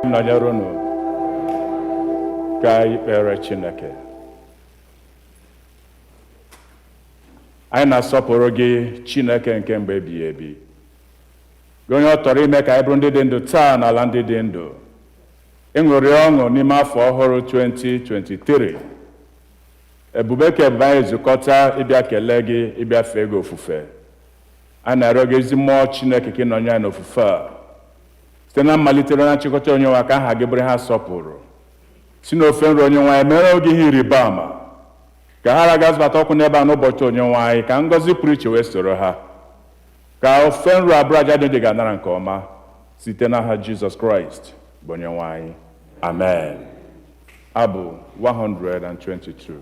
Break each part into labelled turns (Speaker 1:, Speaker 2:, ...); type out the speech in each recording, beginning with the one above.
Speaker 1: nọnyere unu ka ikpere Chineke. Anyị na-asọpụrụ gị Chineke nke mgbe ebighị ebi, gị onye ọ tọrọ ime ka anyị bụrụ ndị dị ndụ taa n'ala ndị dị ndụ. Ịṅụrị ọṅụ n'ime afọ ọhụrụ 2023. Ebube ka ebube anyị ezukọta ịbịa kelee gị, ịbịa fee gị ofufe. Anyị na-arịọ gị ezi mmụọ Chineke ka ị nọnye anyị n'ofufe a. Site na mmalite na nchịkọta onye nwe ka aha gị bụrụ ha sọpụrụ. Si n'ofe nri onye nwe anyị mere oge ihe ịrịba ama. Ka ha ragazibata ọkụ n'ebe a n'ụbọchị onye nwe anyị, ka ngọzi pụrụ iche wee soro ha. Ka ofe nri abụrụ aja dị ga-anara nke ọma site n'aha Jizọs Kraịst bụ onye nwe anyị. Amen. Abụ 122.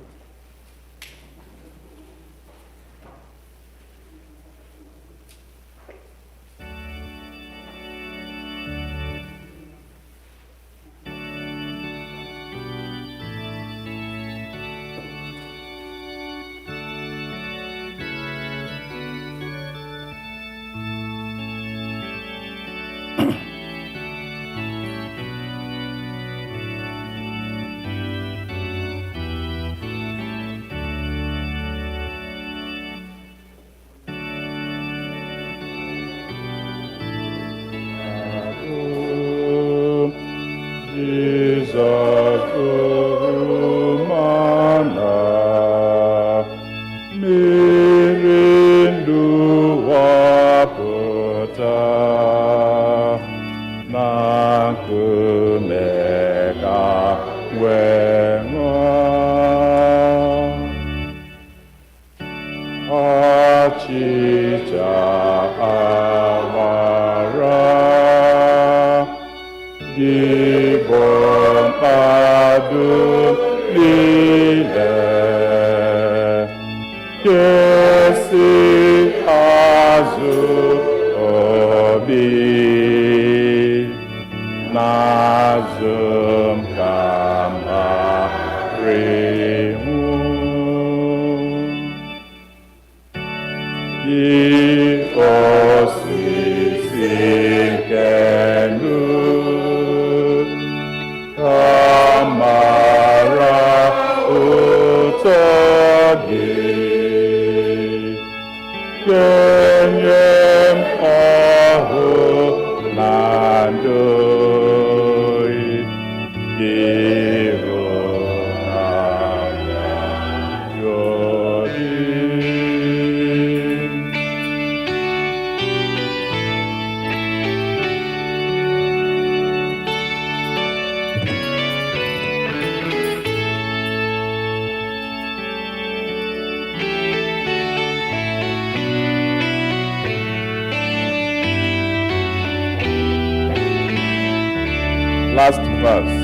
Speaker 1: Last verse.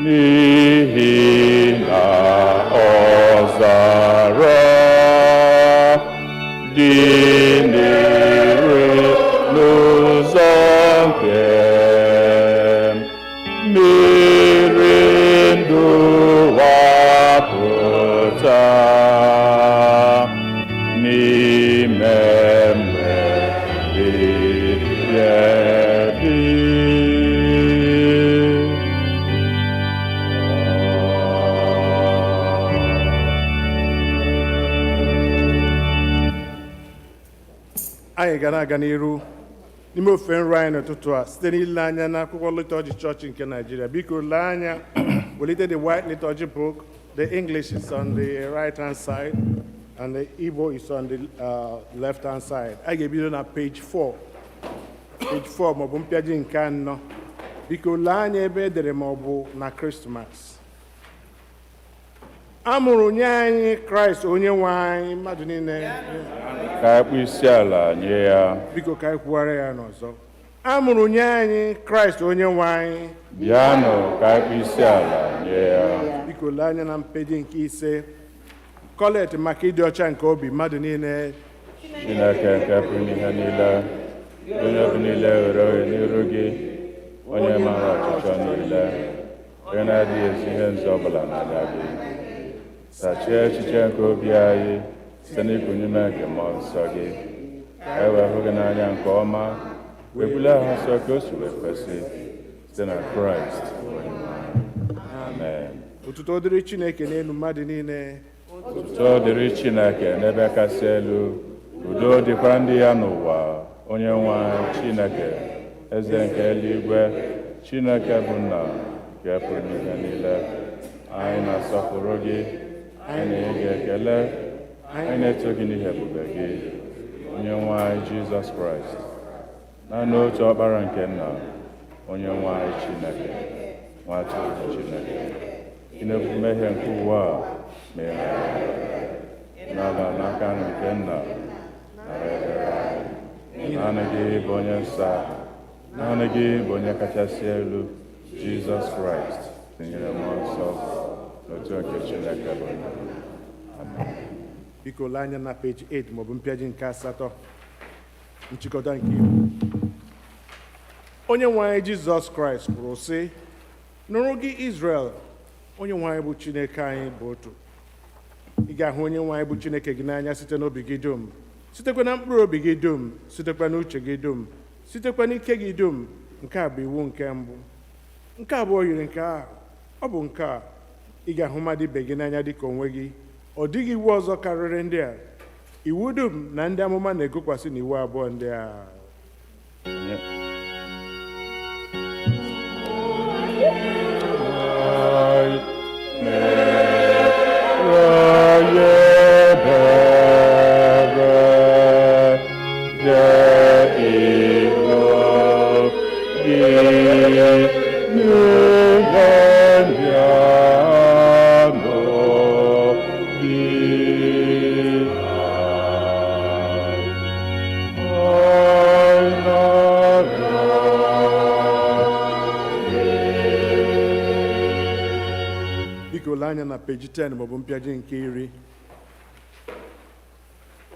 Speaker 1: N'ihi na ọzara dị n'ire n'ụzọ nke mmiri ndụ wapụta n'ime
Speaker 2: anyị ga na-aga n'iru n'ime ofe nro anyị n'ụtụtụ a site n'ile anya n'akwụkwọ liturgy chọọchị nke Nigeria. Biko lee anya, welite the white liturgy book. The English is on the right hand side and the Igbo is on the left hand side. Anyị ga-ebido na page 4 maọbụ mpịaji nke 4. Biko lee anya ebe edere maọbụ na Christmas. Amụrụ nye anyị Kraịst onye nwe anyị, mmadụ niile
Speaker 1: ka akpụ isi ala nye ya.
Speaker 2: Biko ka anyị kwuwara ya n'ọzọ. Amụrụ nye anyị Kraịst onye nwe anyị,
Speaker 1: bịanụ ka akpụ isi ala nye ya.
Speaker 2: Biko lee anya na mpeji nke 5. Kolekt maka ịdị ọcha nke obi mmadụ niile.
Speaker 1: Chineke nke pụrụ n'ihe niile, onye bụ niile were ohe n'iru gị, onye maara ọchịchọ niile, onye na-adịghị ezi ihe nzọ ọbụla n'anya gị. Sachie echiche nke obi anyị site n'ịkụnye ume nke mmụọ nsọ gị, ka e wee hụ gị n'anya nke ọma, wee bulie ha nsọ ka o si wee kwesị site na Kraịst onye nwe anyị. Amen.
Speaker 2: Otuto dịrị Chineke n'elu mmadụ niile.
Speaker 1: Otuto dịrị Chineke n'ebe kasị elu, udo dịkwa ndị ya n'ụwa. Onye nwe anyị Chineke, eze nke eluigwe, Chineke bụ nna nke pụrụ ihe niile. Anyị na-asọpụrụ gị, anyị na-enye gị ekele, anyị na-eto gị n'ihi ebube gị, onye nwe anyị Jizọs Kraịst, naanị otu ọkpara nke nna, onye nwe anyị Chineke, nwa atụrụ Chineke, ị na-ebu mmehie nke ụwa a mee n'ala n'aka nke nna nara ebere anyị. Naanị gị bụ onye nsọ, naanị gị bụ onye kachasị elu, Jizọs Kraịst tinyere mmụọ nsọ n'otu nke Chineke bụ nna. Amen.
Speaker 2: Biko lee anya na peji 8 maọbụ mpịaji nke 8, nchịkọta nke iwu. Onye nwe anyị Jizọs Kraịst kwuru sị, nụrụ gị Izrel, onye nwe anyị bụ Chineke anyị bụ otu. Ị ga-ahụ onye nwe anyị bụ Chineke gị n'anya site n'obi gị dum, sitekwa na mkpụrụ obi gị dum, sitekwa n'uche gị dum, sitekwa n'ike gị dum. Nke a bụ iwu nke mbụ. Nke abụọ yiri nke ahụ, ọ bụ nke a: ị ga-ahụ mmadụ ibe gị n'anya dịka onwe gị. Ọ dịghị iwu ọzọ karịrị ndị a. Iwu dum na ndị amụma na-egokwasị n'iwu abụọ ndị a. Anya na peji 10 maọbụ mpịaji nke 10.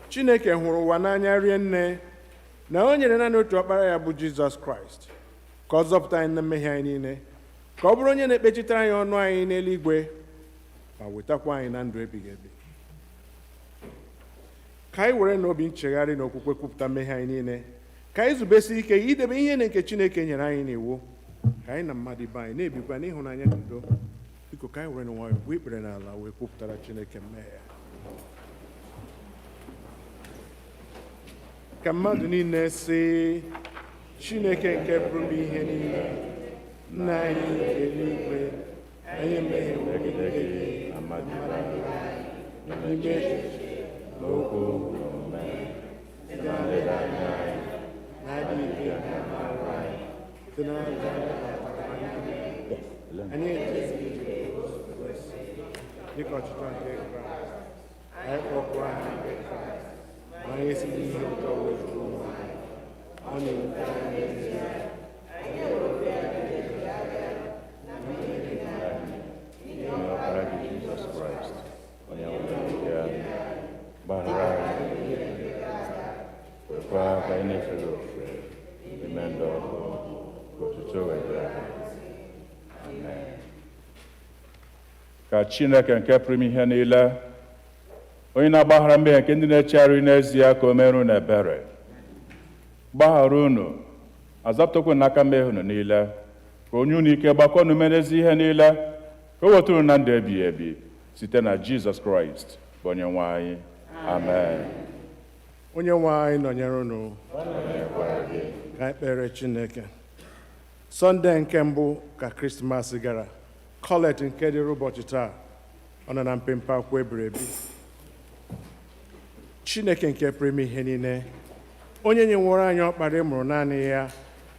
Speaker 2: Chineke hụrụ ụwa n'anya rie nne na o nyere naanị otu ọkpara ya bụ Jizọs Kraịst ka ọ zọpụta anyị na mmehie anyị niile, ka ọ bụrụ onye na-ekpechitara anyị ọnụ anyị n'eluigwe ma wetakwa anyị na ndụ ebighị ebi. Ka anyị were n'obi nchegharị na okwukwe kwupụta mmehie anyị niile, ka anyị zubesi ike idebe ihe nke Chineke nyere anyị n'iwu, ka anyị na mmadụ ibe anyị na-ebikwa n'ịhụnanya na udo. Biko ka anyị were nwayọọ gbuo ikpere n'ala wee kwupụtara Chineke mmehie. Ka mmadụ niile sị, Chineke nke pụrụ ihe niile, nna anyị nke eluigwe, anyị emehie megide gị na mmadụ ibe anyị, n'ime echiche na okwu na omume, site na nledaanya anyị, na-adịghị ike nke mmadụ anyị, site na ajọ anyị echeghị dịka ọchịchọ nke Kraịst, anyị kpọpụ aha nke Kraịst, ma anyị esighị ihe ụtọ wezụga onwe anyị. Ọ na-ewute anyị n'ezie, anyị na-ewute anyị na n'ihi ọkpara gị Jizọs Kraịst, onye nwere ya, gbaghara anyị, kwekwa ka anyị na-efere ofufe ime ndị ọkụ ka otuto wetara. Amen. Ka Chineke nke pụrụ ihe niile, onye na-agbaghara mmehie nke ndị na-echegharị n'ezie, ka o meere unu ebere, gbaghara unu, azọpụtakwa n'aka mmehie unu niile, ka onye unu ike gbakọ unu mee n'ezi ihe niile, ka o wetara unu na ndụ ebighị ebi site na Jizọs Kraịst bụ onye nwe anyị. Amen. Onye nwe anyị nọnyere unu. Ka anyị kpere Chineke. Sọnde nke mbụ ka Krismas gara, Kolekt nke dịrị ụbọchị taa, ọ nọ na mpempe akwụkwọ ebiri ebi. Chineke nke pụrụ ime ihe niile, onye nyenworo anyị ọkpara ị mụrụ naanị ya,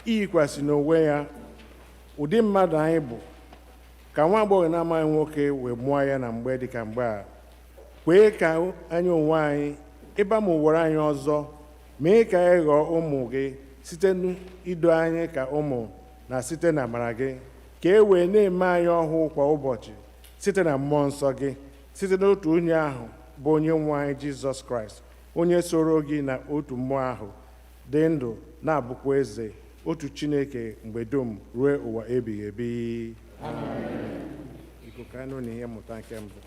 Speaker 2: iyikwasị n'onwe ya ụdị mmadụ anyị bụ, ka nwa agbọghọ na-amaghị nwoke wee mụọ ya na mgbe dịka mgbe a. Kwee ka anyị onwe anyị ịba ma ụwara anyị ọzọ, mee ka anyị ghọọ ụmụ gị site n'ido anyị ka ụmụ na site na amara gị, ka e wee na-eme anyị ọhụụ kwa ụbọchị site na mmụọ nsọ gị, site n'otu onye ahụ bụ onye nwe anyị Jizọs Kraịst, onye soro gị na otu mmụọ ahụ dị ndụ na-abụkwa eze, otu Chineke mgbe dum ruo ụwa ebighị ebi. Amen. Iko ka anyị nụ n'ihe mmụta nke mbụ.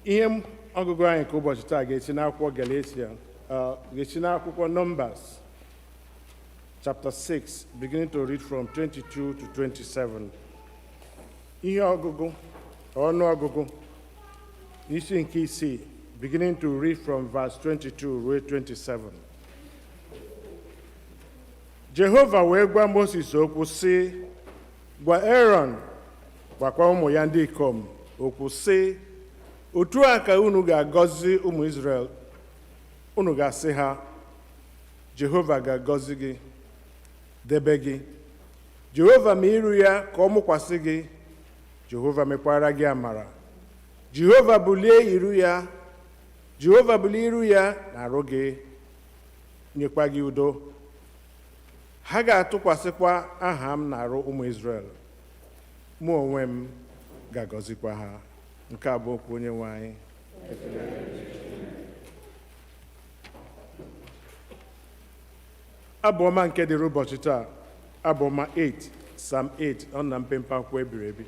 Speaker 2: Ihe ọgụgụ anyị nke ụbọchị taa ga-esi n'akwụkwọ Galatia, ga-esi n'akwụkwọ Numbers, chapter 6, beginning to read from 22 to 27. Ihe ọgụgụ, ọnụ ọgụgụ, isi nke isii, beginning to read from verse 22 ruo 27. Jehova wee gwa Moses okwu sị, gwa Aaron, gwakwa ụmụ ya ndị ikom okwu sị, otu a ka unu ga-agọzi ụmụ Izrel. Unu ga-asị ha, Jehova ga-agọzi gị, debe gị. Jehova ma iru ya ka ọ mụkwasị gị. Jehova mekwara gị amara. Jehova bulie iru ya. Jehova bulie iru ya na-arụ gị, nyekwa gị udo. Ha ga-atụkwasịkwa aha m na-arụ ụmụ Izrel. Mụ onwe m ga-agọzikwa ha. Nke a bụ okwu Onyenwe anyị. Abu-Ọma nke dịrị ụbọchị taa, Abu-Ọma 8, Psalm 8, ọ na mpempe akwụkwọ ebiri ebi.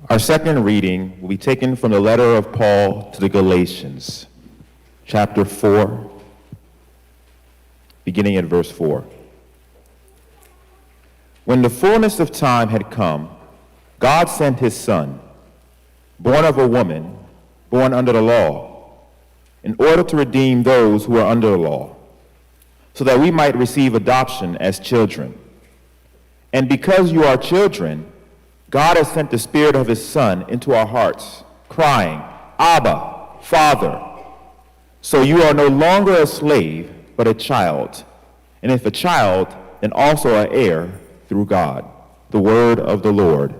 Speaker 3: Our second reading will be taken from the letter of Paul to the Galatians, chapter 4, beginning at verse 4. When the fullness of time had come, God sent his Son, born of a woman, born under the law, in order to redeem those who are under the law, so that we might receive adoption as children. And because you are children, God has sent the Spirit of his Son into our hearts, crying, Abba, Father. So you are no longer a slave, but a child. And if a child, then also an heir through God. The word of the Lord.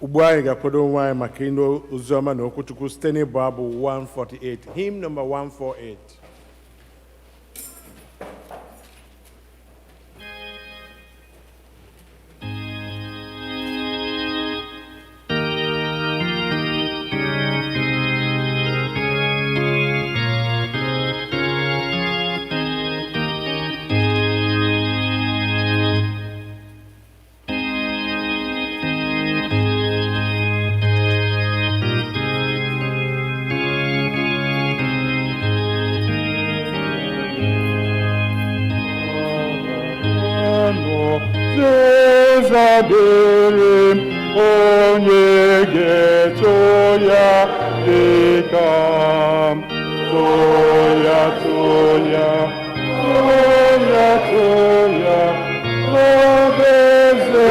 Speaker 2: Ugbu anyị ga-akwado onwe anyị maka ịnụ oziọma na okwuchukwu site n'ịbụ abụ 148, hymn number 148.
Speaker 1: Diri onye ga-eto ya dịka toya obeze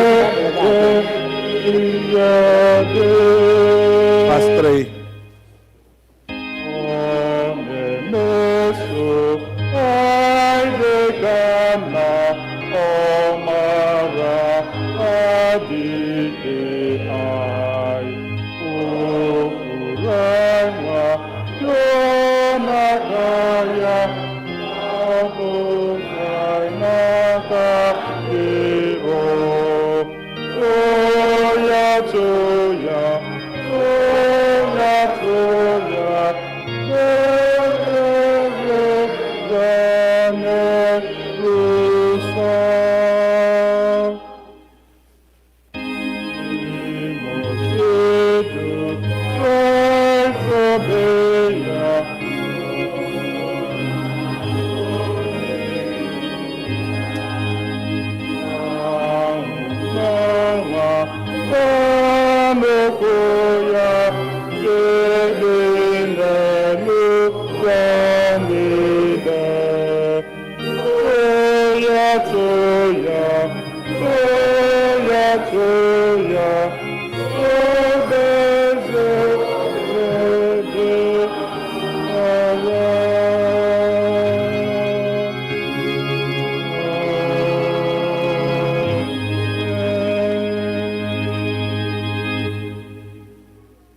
Speaker 1: ya dị.
Speaker 2: Verse 3.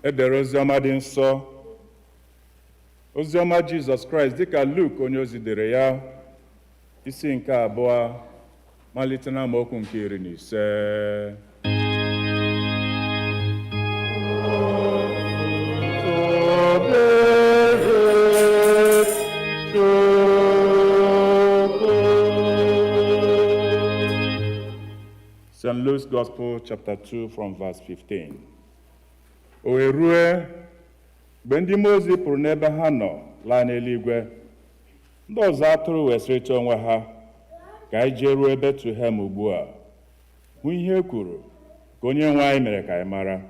Speaker 1: Edere oziọma dị nsọ, oziọma Jizọs Kraịst dịka Luk onye ozi dere ya, isi nke 2, malite na amaokwu nke 15. St. Luke's Gospel, chapter 2, from verse 15. O wee rue mgbe ndị mmụọ ozi pụrụ n'ebe ha nọ laa n'eluigwe, ndị ọzọ atụrụ wee sịrịta onwe ha, ka anyị jee ruo Betlehem ugbu a hụ ihe e kwuru ka onye nwe anyị mere ka anyị mara.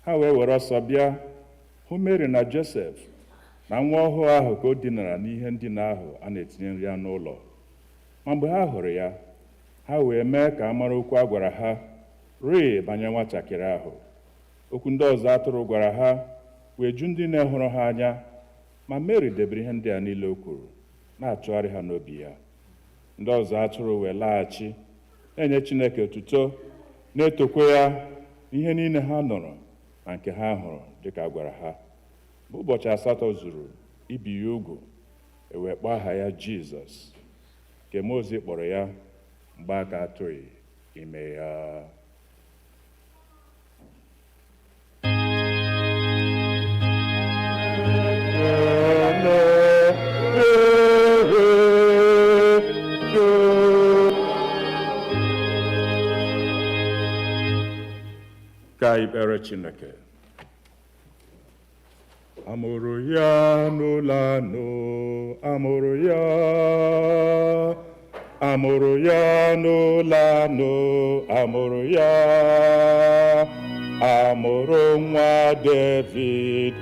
Speaker 1: Ha wee were ọsọ bịa hụ Mary na Josef na nwa ọhụụ ahụ ka o dinara n'ihe ndina ahụ a na-etinye nri ya n'ụlọ. Ma mgbe ha hụrụ ya, ha wee mee ka a mara okwu a gwara ha rịị banyere nwatakịrị ahụ. Okwu ndị ọzọ atụrụ gwara ha wee ju ndị na-ehụrụ ha anya, ma Mary debere ihe ndị a niile o kwuru, na-atụgharị ha n'obi ya. Ndị ọzọ atụrụ wee laghachi na-enye Chineke otuto, na-etokwa ya ihe niile ha nụrụ na nke ha hụrụ dịka gwara ha. Ụbọchị 8 zuru ibi ya ugwu, wee kpọọ aha ya Jizọs, nke mmụọ ozi kpọrọ ya Mgbaghara atụghị ime ya. ikpere Chineke. Amụrụ ya n'ụlọ anọ, amụrụ ya n'ụlọ anọ, amụrụ ya, amụrụ nwa David,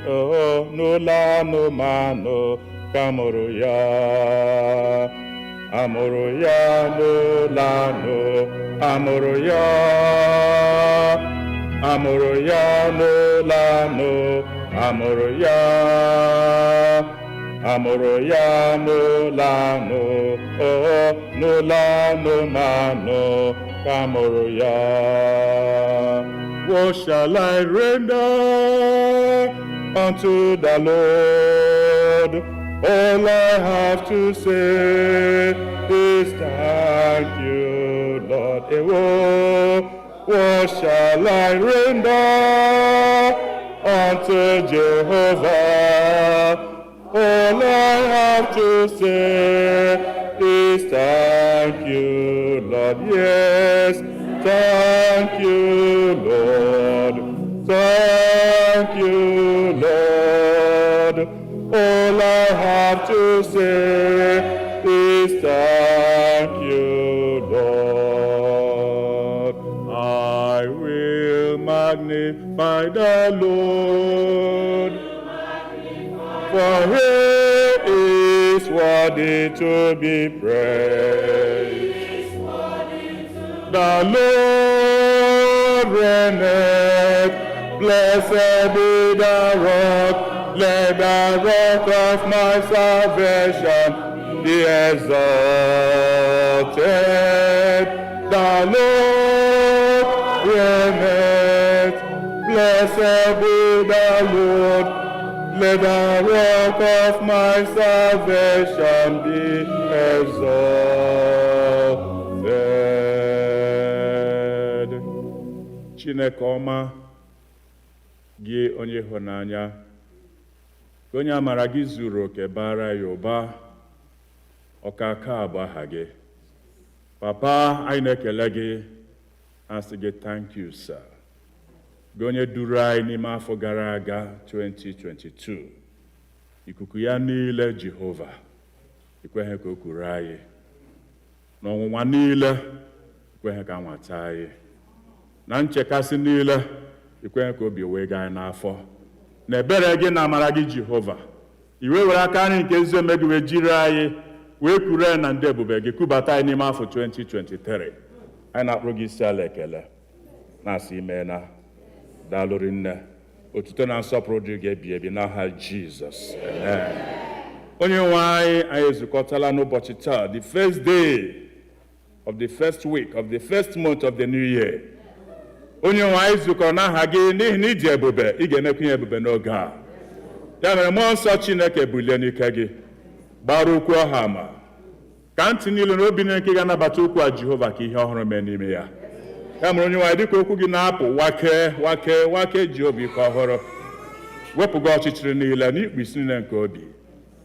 Speaker 1: n'ụlọ anụmanụ ka amụrụ ya. Amụrụ ya n'ụlọ anọ, amụrụ ya n'ụlọ anọ, amụrụ ya n'ụlọ anọ, n'ụlọ anụmanụ ka amụrụ ya. What shall I render unto the Lord? All I have to say is thank you, Lord. What shall I render unto Jehovah? All I have to say is thank you, Lord. Yes, thank you, Lord. Thank you, Lord. All I have to say is thank you, Lord. I will magnify the Lord, for he is worthy to be praised. The Lord reigneth, blessed be the rock, let the rock of my salvation be exalted. The Lord reigneth, blessed be the Lord, let the rock of my salvation be exalted. Chineke ọma, gị onye ịhụnanya, onye amara gị zuru oke bara ya ụba, ọkaka abụ aha gị. Papa, anyị na-ekele gị, asị gị thank you, sir. Gị onye duru anyị n'ime afọ gara aga 2022. Ikuku ya niile Jehova, ikweghị ka o kuru anyị. N'ọnwụnwa niile, ikweghị ka nwata anyị. Na nchekasị niile, ikweghị ka obi wee gaa n'afọ. N'ebere gị na amara gị Jehova, iwe were aka nri nke ezi ome gị wee jiri anyị wee kuru anyị na ndị ebube gị kubata anyị n'ime afọ 2023. Anyị na-akpụrụ gị isi ala ekele, na-asị imeela, daalụrị nne, otuto na nsọpụrụ dị gị ebi ebi n'aha Jizọs. Amen. Onye nwe anyị ezukọtala n'ụbọchị taa, the first day of the first week of the first month of the new year. Onye nwe anyị zukọrọ n'aha gị n'ihi na iji ebube, ị ga-emekwa ihe ebube n'oge a. Ya mere mmụọ nsọ Chineke bulie n'ike gị, gbara okwu ọha ama, ka ntị niile na obi niile nke ga-anabata okwu a Jehova ka ihe ọhụrụ mee n'ime ya. Ya mere onye nwe anyị, dịka okwu gị na-apụ wake Jehova ike ọhụrụ, wepụga ọchịchịrị niile na ikpu isi niile nke obi,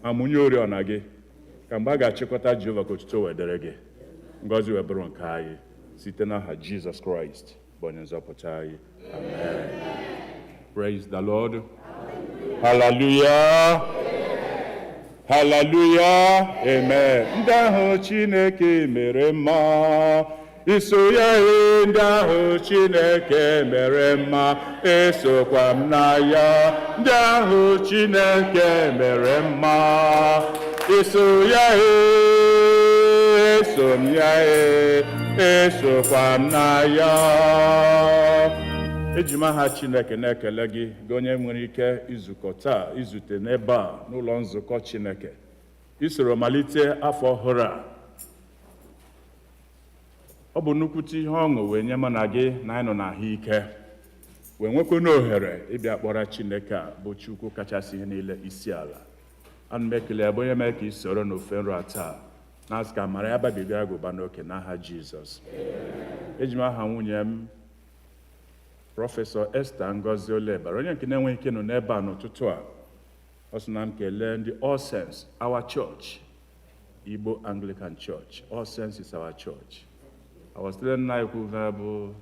Speaker 1: ma mụnye oriọna gị, ka mgbe a ga-achịkọta Jehova ka otuto wedere gị, ngọzi wee bụrụ nke anyị, site n'aha Jizọs Kraịst bụ onye nzọpụta anyị. Amen. Praise the Lord. Hallelujah. Hallelujah. Amen. Ndị ahụ Chineke mere mma, iso ya ndị ahụ Chineke mere mma, esokwa m na ya. Ndị ahụ Chineke mere mma, iso ya eso m ya esokwa m na ya. Eji m aha Chineke na-ekele gị, gị onye nwere ike izukọ taa, izute n'ebe a n'ụlọ nzukọ Chineke, isoro malite afọ ọhụrụ a. Ọ bụ nnukwute ihe ọṅụ wee nye mana gị na anyị nọ n'ahụike, wee nwekwa n'ohere ịbịa kpọrọ Chineke a bụ Chukwu kachasị ihe niile isi ala. Ana m ekele ya bụ onye mee ka isoro n'ofe nro a taa, na-asị ka amara ya babiga agụba n'oke n'aha Jizọs. Eji m aha nwunye m Prọfesọ Esther Ngozi Olebara, onye nke na-enweghị ike nọ n'ebe a n'ụtụtụ a. Ọ sị na m kelee ndị All Saints, our church, Igbo Anglican Church. All Saints is our church. Our student na-ekwu bụ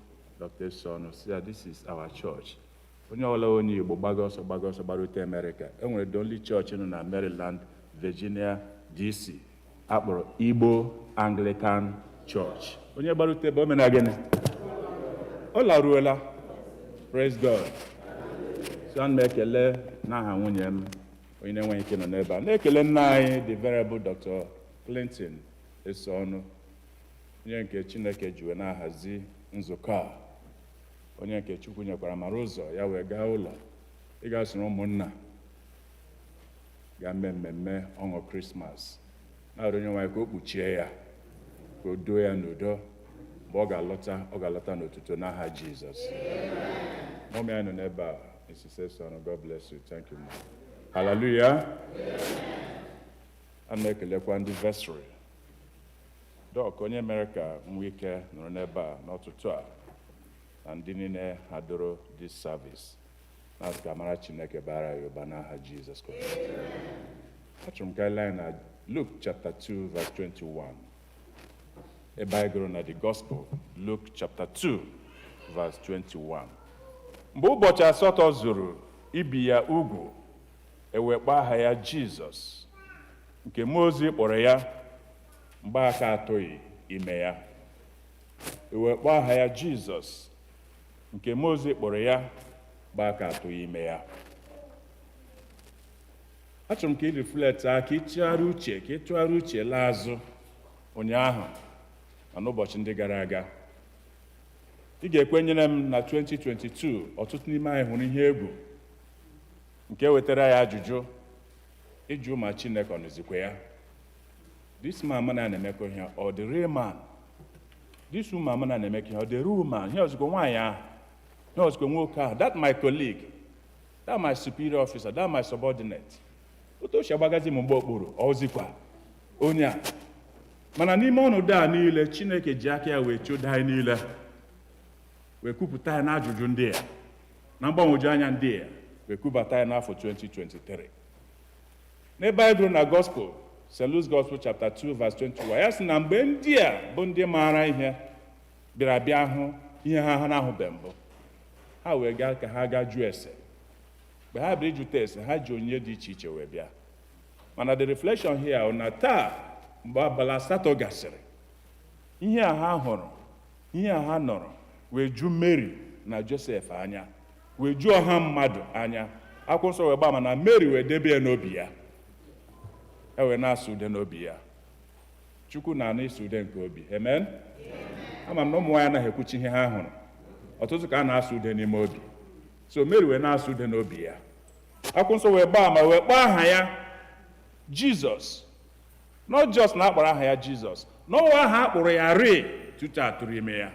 Speaker 1: Dr. Esono si ya, this is our church. Onye ọbụla onye Igbo gbaga ọsọ gbarute America. Enwere the only church nọ na Maryland, Virginia, DC. Akpọrọ Igbo Anglican Church. Onye gbarute ebe o mena gịnị? Ọ laruola. Praise God. So ana m ekele n'aha nwunye m onye na-enweghị ike nọ n'ebe a. Na-ekele nna anyị the venerable Dr. Clinton Esono, onye nke Chineke jiwe na-ahazi nzukọ a, onye nke Chukwu nyekwara mara ụzọ ya wee gaa ụlọ ịga soro ụmụnna ga mee mmemme ọṅụ Krismas, na-arịọ onye nwaanyị ka o kpuchie ya, ka o doo ya n'udo mgbe ọ ga-alọta n'otuto n'aha Jizọs. Mọmị anyị nọ n'ebe a, Mrs. Esono, God bless you. Thank you, ma. Hallelujah. Ana m ekelekwa ndị vestry. Dọk onye mere ka nwa ike nọrọ n'ebe a n'ọtụtụ a na ndị niile hadoro this service. Na-asị ka amara Chineke bara ya ụba n'aha Jizọs Kraịst. Achọrọ m ka anyị lee na Luke chapter 2 verse 21. Ebe anyị gụrụ na the Gospel, Luke chapter 2 verse 21. Mgbe ụbọchị asatọ zuru ibi ya ugwu, ewekpa aha ya Jizọs, nke mmụọ ozi kpọrọ ya Mgbaghara atụghị ime ya. Ewekpa aha ya Jizọs, nke mmụọ ozi kpọrọ ya Mgbaghara atụghị ime ya. Achọrọ m ka ị reflect ka ị tụgharịa uche laa azụ ụnyaahụ na n'ụbọchị ndị gara aga. Ị ga-ekwenyere m na 2022 ọtụtụ n'ime anyị hụrụ ihe egwu nke wetara ya ajụjụ ịjụ ma Chineke ọ nọzikwa ya. This man mana na-emekọ ihe ọ the real man. This woman mana na-emekọ ihe ọ the real man. Ihe ọzụkọ nwaanyị ahụ, ihe ọzụkọ nwoke ahụ, that my colleague, that my superior officer, that my subordinate. Otu o si agbagazi m mgbe okpuru ọzikwa onye a. Mana n'ime ọnọdụ a niile, Chineke ji aka ya wee chụda anyị niile, wee kwupụta ya n'ajụjụ ndị a, na mgbanwoju anya ndị a, wee kwupụta ya n'afọ 2023. N'ebe anyị gụrụ na Gospel, St. Luke's Gospel chapter 2 verse 21, ya sị na mgbe ndị a bụ ndị maara ihe bịara bịa hụ ihe ha na-ahụbeghị mbụ, ha wee gaa ka ha gaa jụọ ese. Mgbe ha bịara ịjụta ese, ha ji onyinye dị iche iche wee bịa. Mana the reflection here na taa mgbe abalị asatọ gasịrị, ihe a ha hụrụ, ihe a ha nọrọ wee ju Mary na Joseph anya, wee ju ọha mmadụ anya. Akwụkwọ nsọ wee gbaa ma na Mary wee debe ya n'obi ya, wee na-asụ ude n'obi ya. Chukwu na-anụ ịsụ ude nke obi. Amen. Ama m na ụmụ nwaanyị anaghị ekwuchi ihe ha hụrụ, ọtụtụ ka a na-asụ ude n'ime obi. So Mary wee na-asụ ude n'obi ya. Akwụkwọ nsọ wee gbaa ma wee kpọọ aha ya Jizọs. Not just na akpọrọ aha ya Jizọs, n'ọwa aha akpọrọ ya rịị tutu atụrụ ime ya.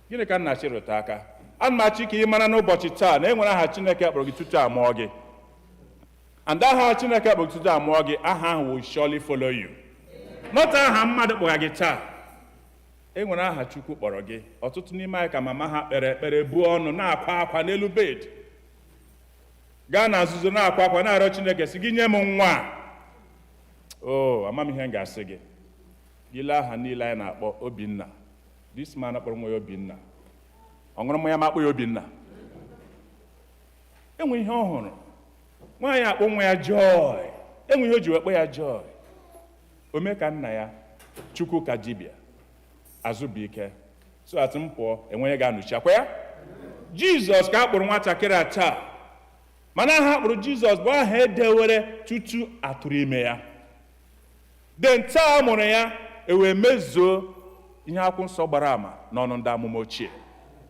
Speaker 1: Gịnị ka nna chịrụta aka? Ana m achị ka ị mara n'ụbọchị taa na enwere aha Chineke akpọrọ gị tutu amụọ gị. And aha Chineke akpọrọ gị tutu amụọ gị, aha ahụ will surely follow you. Not aha mmadụ kpọrọ gị taa. Enwere aha Chukwu kpọrọ gị. Ọtụtụ n'ime anyị ka mama ha kpere ekpere buo ọnụ na-akwa akwa n'elu bed. Gaa na nzuzo na-akwa akwa na-arịọ Chineke sị gị nye m nwa. Oh, amam ihe m ga-asị gị. Gị lee aha niile anyị na-akpọ Obinna. This man akpọrọ nwa ya Obinna. Ọ ṅụrụ mmanya ma akpọ ya Obinna. Enwe ihe ọ hụrụ. Nwaanyị akpọ nwa ya Joy. Enwe ihe o ji wekpọ ya Joy. O mee ka nna ya Chukwu ka dibịa, Azụbụike. So atụ m pụọ, enwenye ga-anụchakwa ya. Jizọs ka akpọrọ nwatakịrị a taa. Mana aha akpọrọ Jizọs bụ aha edewere tutu atụrụ ime ya. Den taa mụrụ ya, ewee mezuo ihe akwụkwọ nsọ gbara ama n'ọnụ ndị amụma ochie.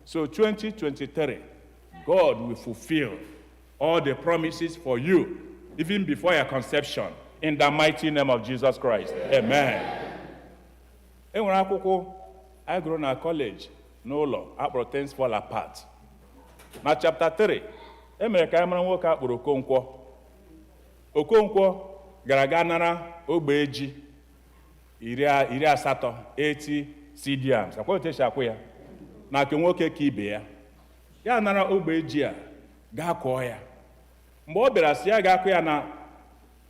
Speaker 1: So 2023, God will fulfill all the promises for you, even before your conception, in the mighty name of Jesus Christ. Amen. Enwere akwụkwọ anyị gụrụ na college n'ụlọ akpọrọ Things Fall Apart. Na chapter 3, emere ka anyị mara nwoke akpọrọ Okonkwo. Okonkwo gara ga nara ogbe ji iri asatọ 80 CDMs. Akwa oteshi akwụ ya na nke nwoke ka ibe ya. Ya nara ogbe ji a gaa kụọ ya. Mgbe ọ bịara sị ya ga-akụ ya na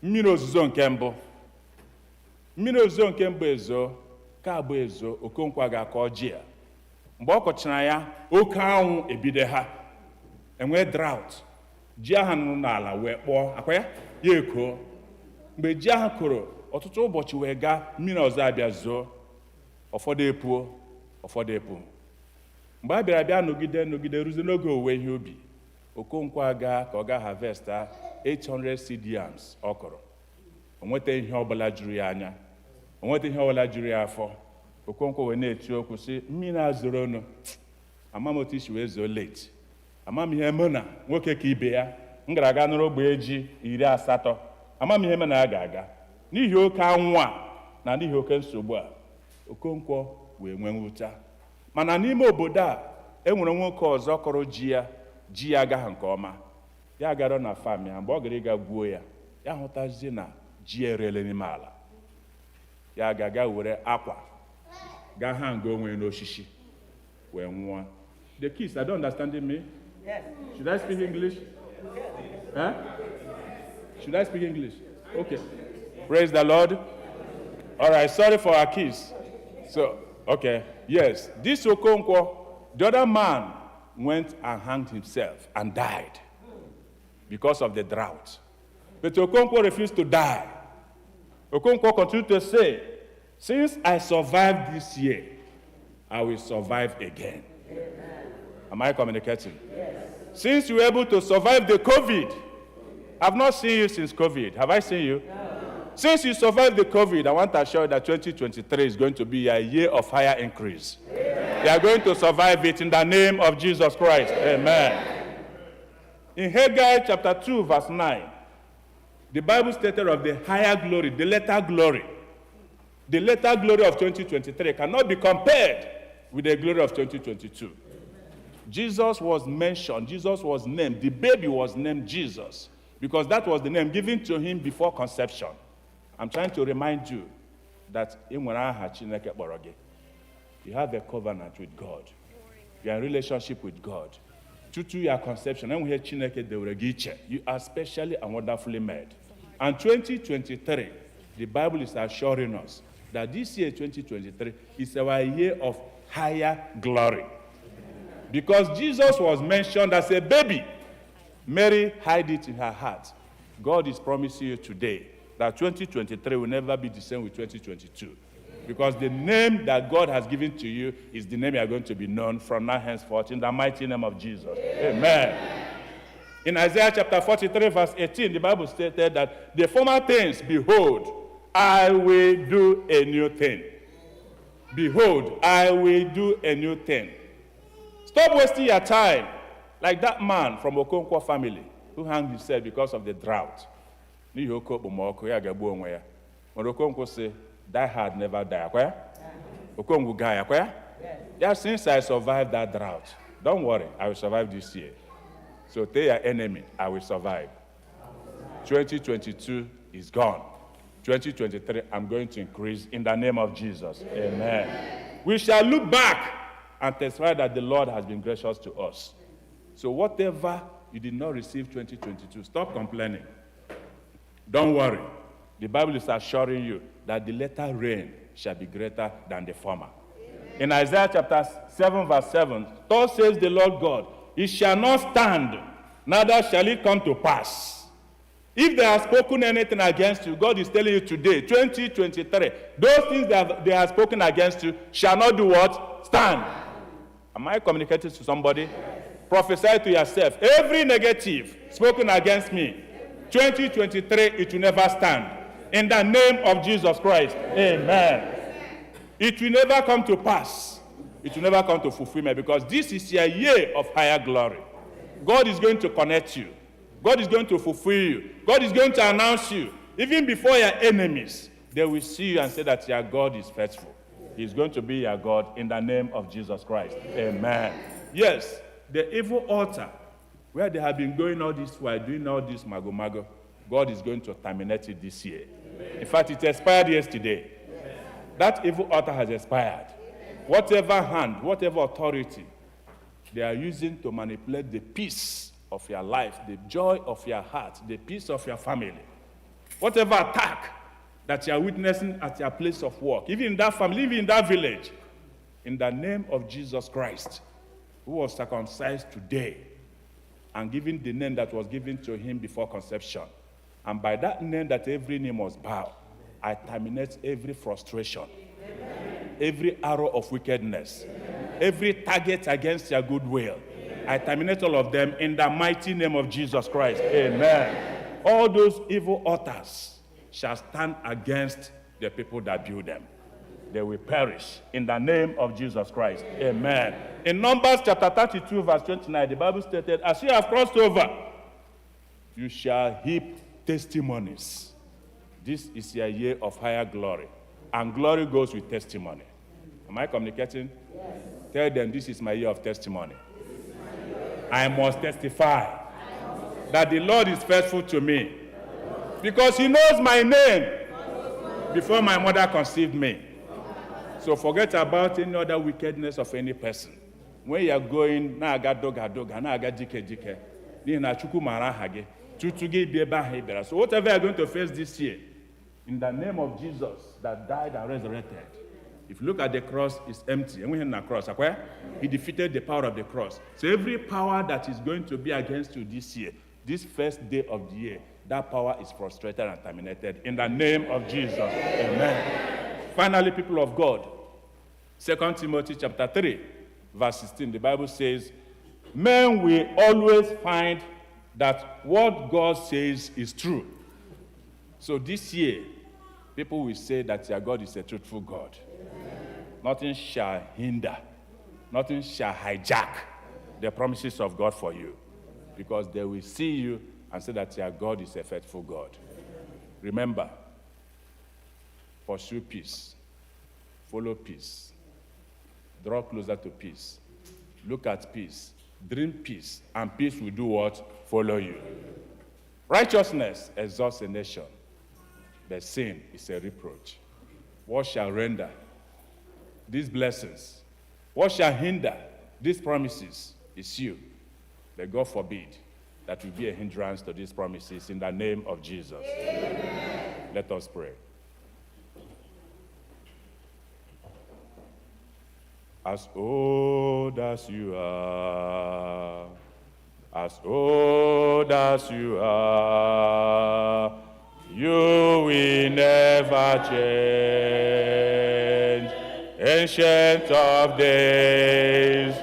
Speaker 1: mmiri ozuzo nke mbụ. Mmiri ozuzo nke mbụ ezo, ka abụ ezo, Okonkwo ga-akọ ji ya. mgbe ọ kọchara ya oke anwụ ebido ha enwee drought ji ahụ nọ n'ala wee kpọọ akwa ya ekoo mgbe ji ahụ kụrụ ọtụtụ ụbọchị wee gaa mmiri ọzọ abịa zoo ụfọdụ epuo mgbe a bịara nọgide ruzie n'oge owuwe ihe ubi Okonkwo aga ka ọ gaa harvest 800 seed yams ọ kụrụ o nweta ihe ọbụla juru ya anya o nweta ihe ọbụla juru ya afọ Okonkwo wee na-eti okwu sị mmiri azụrụ ọnụ ama m otu isi wee zoo late ama m ihe mụ na nwoke ka ibe ya m gara aga nụrụ ogbe eji 80 ama m ihe mụ na ya ga-aga n'ihi oke anwụ a na n'ihi oke nsogbu a Okonkwo wee nwee mwute mana n'ime obodo a enwere nwoke ọzọ kọrọ ji ya agaghị nke ọma ya gara na fam ya mgbe ọ gara ịga gwuo ya hụtazie na ji erele n'ime ala ya ga were akwa gaa hanga onwe n'osisi wee nwụọ. The kids, I don't understand me. Yes. Should I speak English? Huh? Should I speak English? Okay. Praise the Lord. All right, sorry for our kids. So, okay. Yes, this Okonkwo, the other man went and hanged himself and died because of the drought. But Okonkwo refused to die. Okonkwo continued to say, since I survived this year, I will survive again. Amen. Am I communicating? Yes. Since you were able to survive the COVID, I've not seen you since COVID. Have I seen you? No. Since you survived the COVID, I want to assure you that 2023 is going to be a year of higher increase. Amen. You are going to survive it in the name of Jesus Christ. Amen. In Haggai chapter 2, verse 9, the Bible stated of the higher glory, the latter glory. The latter glory of 2023 cannot be compared with the glory of 2022. Jesus was mentioned, Jesus was named, the baby was named Jesus, because that was the name given to him before conception. I'm trying to remind you that you have a covenant with God. You are in relationship with God. To your conception, you are specially and wonderfully made. And 2023, the Bible is assuring us that this year, 2023, is our year of higher glory. Because Jesus was mentioned as a baby, Mary hid it in her heart. God is promising you today that 2023 will never be the same with 2022. Because the name that God has given to you is the name you are going to be known from now henceforth in the mighty name of Jesus. Amen. In Isaiah chapter 43, verse 18, the Bible stated that the former things, behold, I will do a new thing. Behold, I will do a new thing. Stop wasting your time like that man from Okonkwo family who hanged himself because of the drought. When Okonkwo say, die hard, never die. Okonkwo guy, yeah, since I survived that drought, don't worry, I will survive this year. So tell your enemy, I will survive. 2022 is gone. 2023, I'm going to increase in the name of Jesus. Amen. We shall look back and testify that the Lord has been gracious to us. So whatever you did not receive 2022, stop complaining. Don't worry. The Bible is assuring you that the latter rain shall be greater than the former. Amen. In Isaiah chapter 7, verse 7, thus says the Lord God, it shall not stand, neither shall it come to pass. If they have spoken anything against you, God is telling you today, 2023, those things that they have spoken against you shall not do what? Stand. Am I communicating to somebody? Yes. Prophesy to yourself. Every negative spoken against me, 2023, it will never stand. In the name of Jesus Christ. Amen. It will never come to pass. It will never come to fulfillment because this is your year of higher glory. God is going to connect you. God is going to fulfill you. God is going to announce you. Even before your enemies, they will see you and say that your God is faithful. He is going to be your God in the name of Jesus Christ. Amen. Yes, the evil altar, where they have been going all this while, doing all this mago, God is going to terminate it this year. Amen. In fact, it expired yesterday. Amen. That evil altar has expired. Amen. Whatever hand, whatever authority they are using to manipulate the peace of your life, the joy of your heart, the peace of your family, whatever attack that you are witnessing at your place of work, even in that family, even in that village, in the name of Jesus Christ, who was circumcised today and given the name that was given to him before conception, and by that name that every knee must bow, I terminate every frustration, every arrow of wickedness, every target against your goodwill. I terminate all of them in the mighty name of Jesus Christ. Amen. All those evil altars shall stand against the people that build them. They will perish in the name of Jesus Christ. Amen. In Numbers chapter 32, verse 29, the Bible stated, as you have crossed over, you shall heap testimonies. This is your year of higher glory. And glory goes with testimony. Am I communicating? Yes. Tell them, this is my year of testimony. I must testify that the Lord is faithful to me, because he knows my name before my mother conceived me. So forget about any other wickedness of any person. When you are going, na aga doga doga, na aga dike dike, ni na chuku mara hage, tutugi beba hebera. So whatever you are going to face this year, in the name of Jesus that died and resurrected. If you look at the cross, it's empty. And we have the cross, okay? He defeated the power of the cross. So every power that is going to be against you this year, this first day of the year, that power is frustrated and terminated in the name of Jesus. Amen. Finally, people of God, 2 Timothy chapter 3, verse 16, the Bible says, men will always find that what God says is true. So this year, people will say that your God is a truthful God. Nothing shall hinder, nothing shall hijack the promises of God for you, because they will see you and say that your God is a faithful God. Remember, pursue peace, follow peace, draw closer to peace, look at peace, dream peace, and peace will do what? Follow you. Righteousness exalts a nation, but sin is a reproach. What shall render these blessings? What shall hinder these promises is you. But God forbid that will be a hindrance to these promises in the name of Jesus. Amen. Let us pray. As old as you are, as old as you are, you will never change. Ancient of days,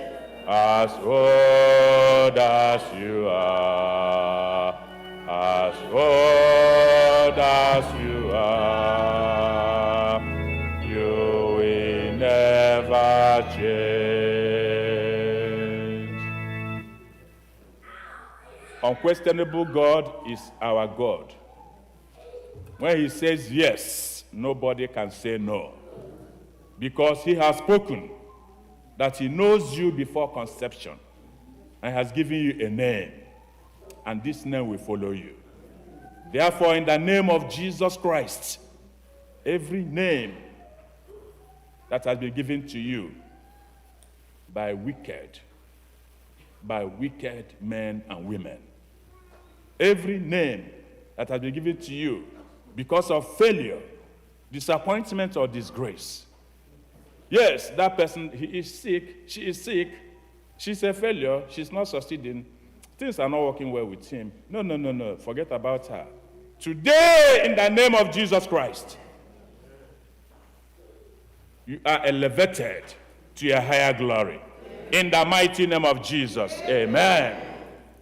Speaker 1: as old as you are, as old as you are, you will never change. Unquestionable God is our God. When he says yes, nobody can say no, because he has spoken that he knows you before conception and has given you a name, and this name will follow you. Therefore, in the name of Jesus Christ, every name that has been given to you by wicked men and women, every name that has been given to you because of failure, disappointment, or disgrace. Yes, that person, he is sick, she is sick, she's a failure, she's not succeeding, things are not working well with him. No, forget about her. Today, in the name of Jesus Christ, you are elevated to a higher glory. In the mighty name of Jesus, amen.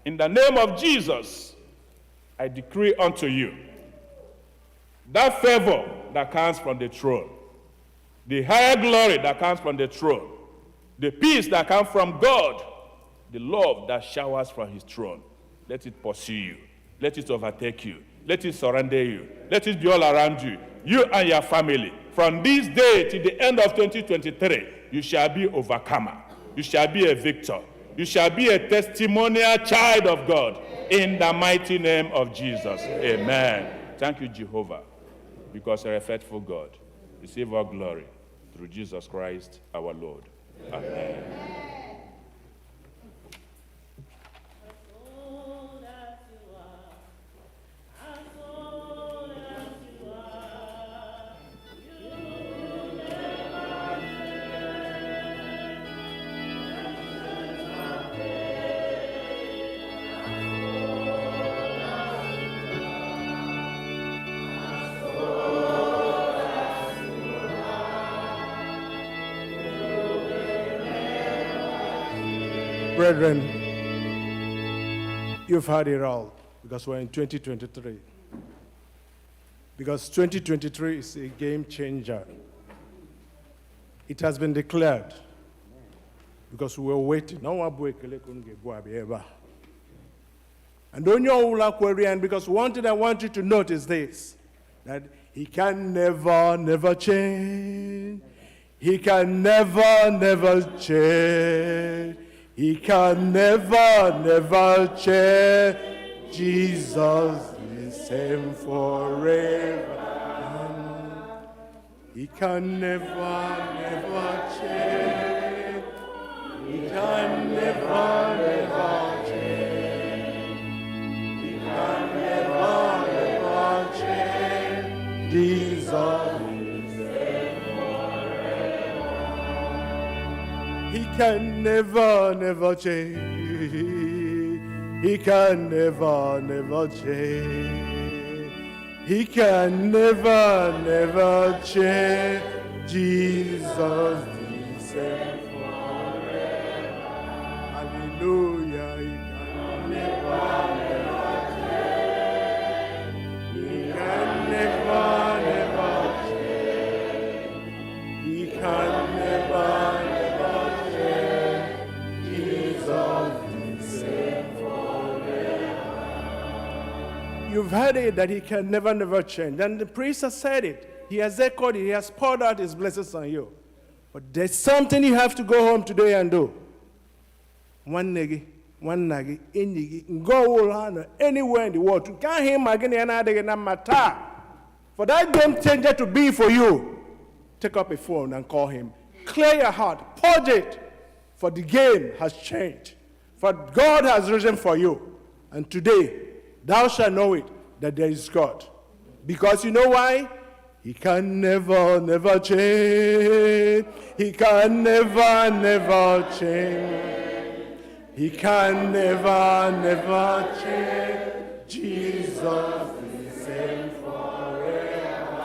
Speaker 1: In the name of Jesus, I decree unto you that favor that comes from the throne, the higher glory that comes from the throne, the peace that comes from God, the love that showers from his throne, let it pursue you. Let it overtake you. Let it surrender you. Let it be all around you. You and your family. From this day to the end of 2023, you shall be overcomer. You shall be a victor. You shall be a testimonial child of God. In the mighty name of Jesus. Amen. Thank you, Jehovah, because you're a faithful God. Receive our glory through Jesus Christ our Lord. Amen.
Speaker 2: Brethren, you've heard it all because we're in 2023. Because 2023 is a game changer. It has been declared because we were waiting. And on your Aquarian, because one thing I want you to note is this, that he can never change. He can never change. He can never change. Jesus is same forever. He can never change. He can never change. He can never change. Jesus is same forever. He can never change. He can never change. He can never change. Jesus the same forever. Hallelujah. He can never change. He can never change. He can never change. Jesus the same forever. You've heard it that he can never change. And the priest has said it. He has echoed it. He has poured out his blessings on you. But there's something you have to go home today and do. One negi, one nagi, inigi, go all anywhere in the world. You can't hear again and matter. For that game changer to be for you, take up a phone and call him. Clear your heart, purge it. For the game has changed. For God has risen for you. And today, thou shalt know it, that there is God. Because you know why? He can never change. He can never change. He can never change. Jesus the same forever.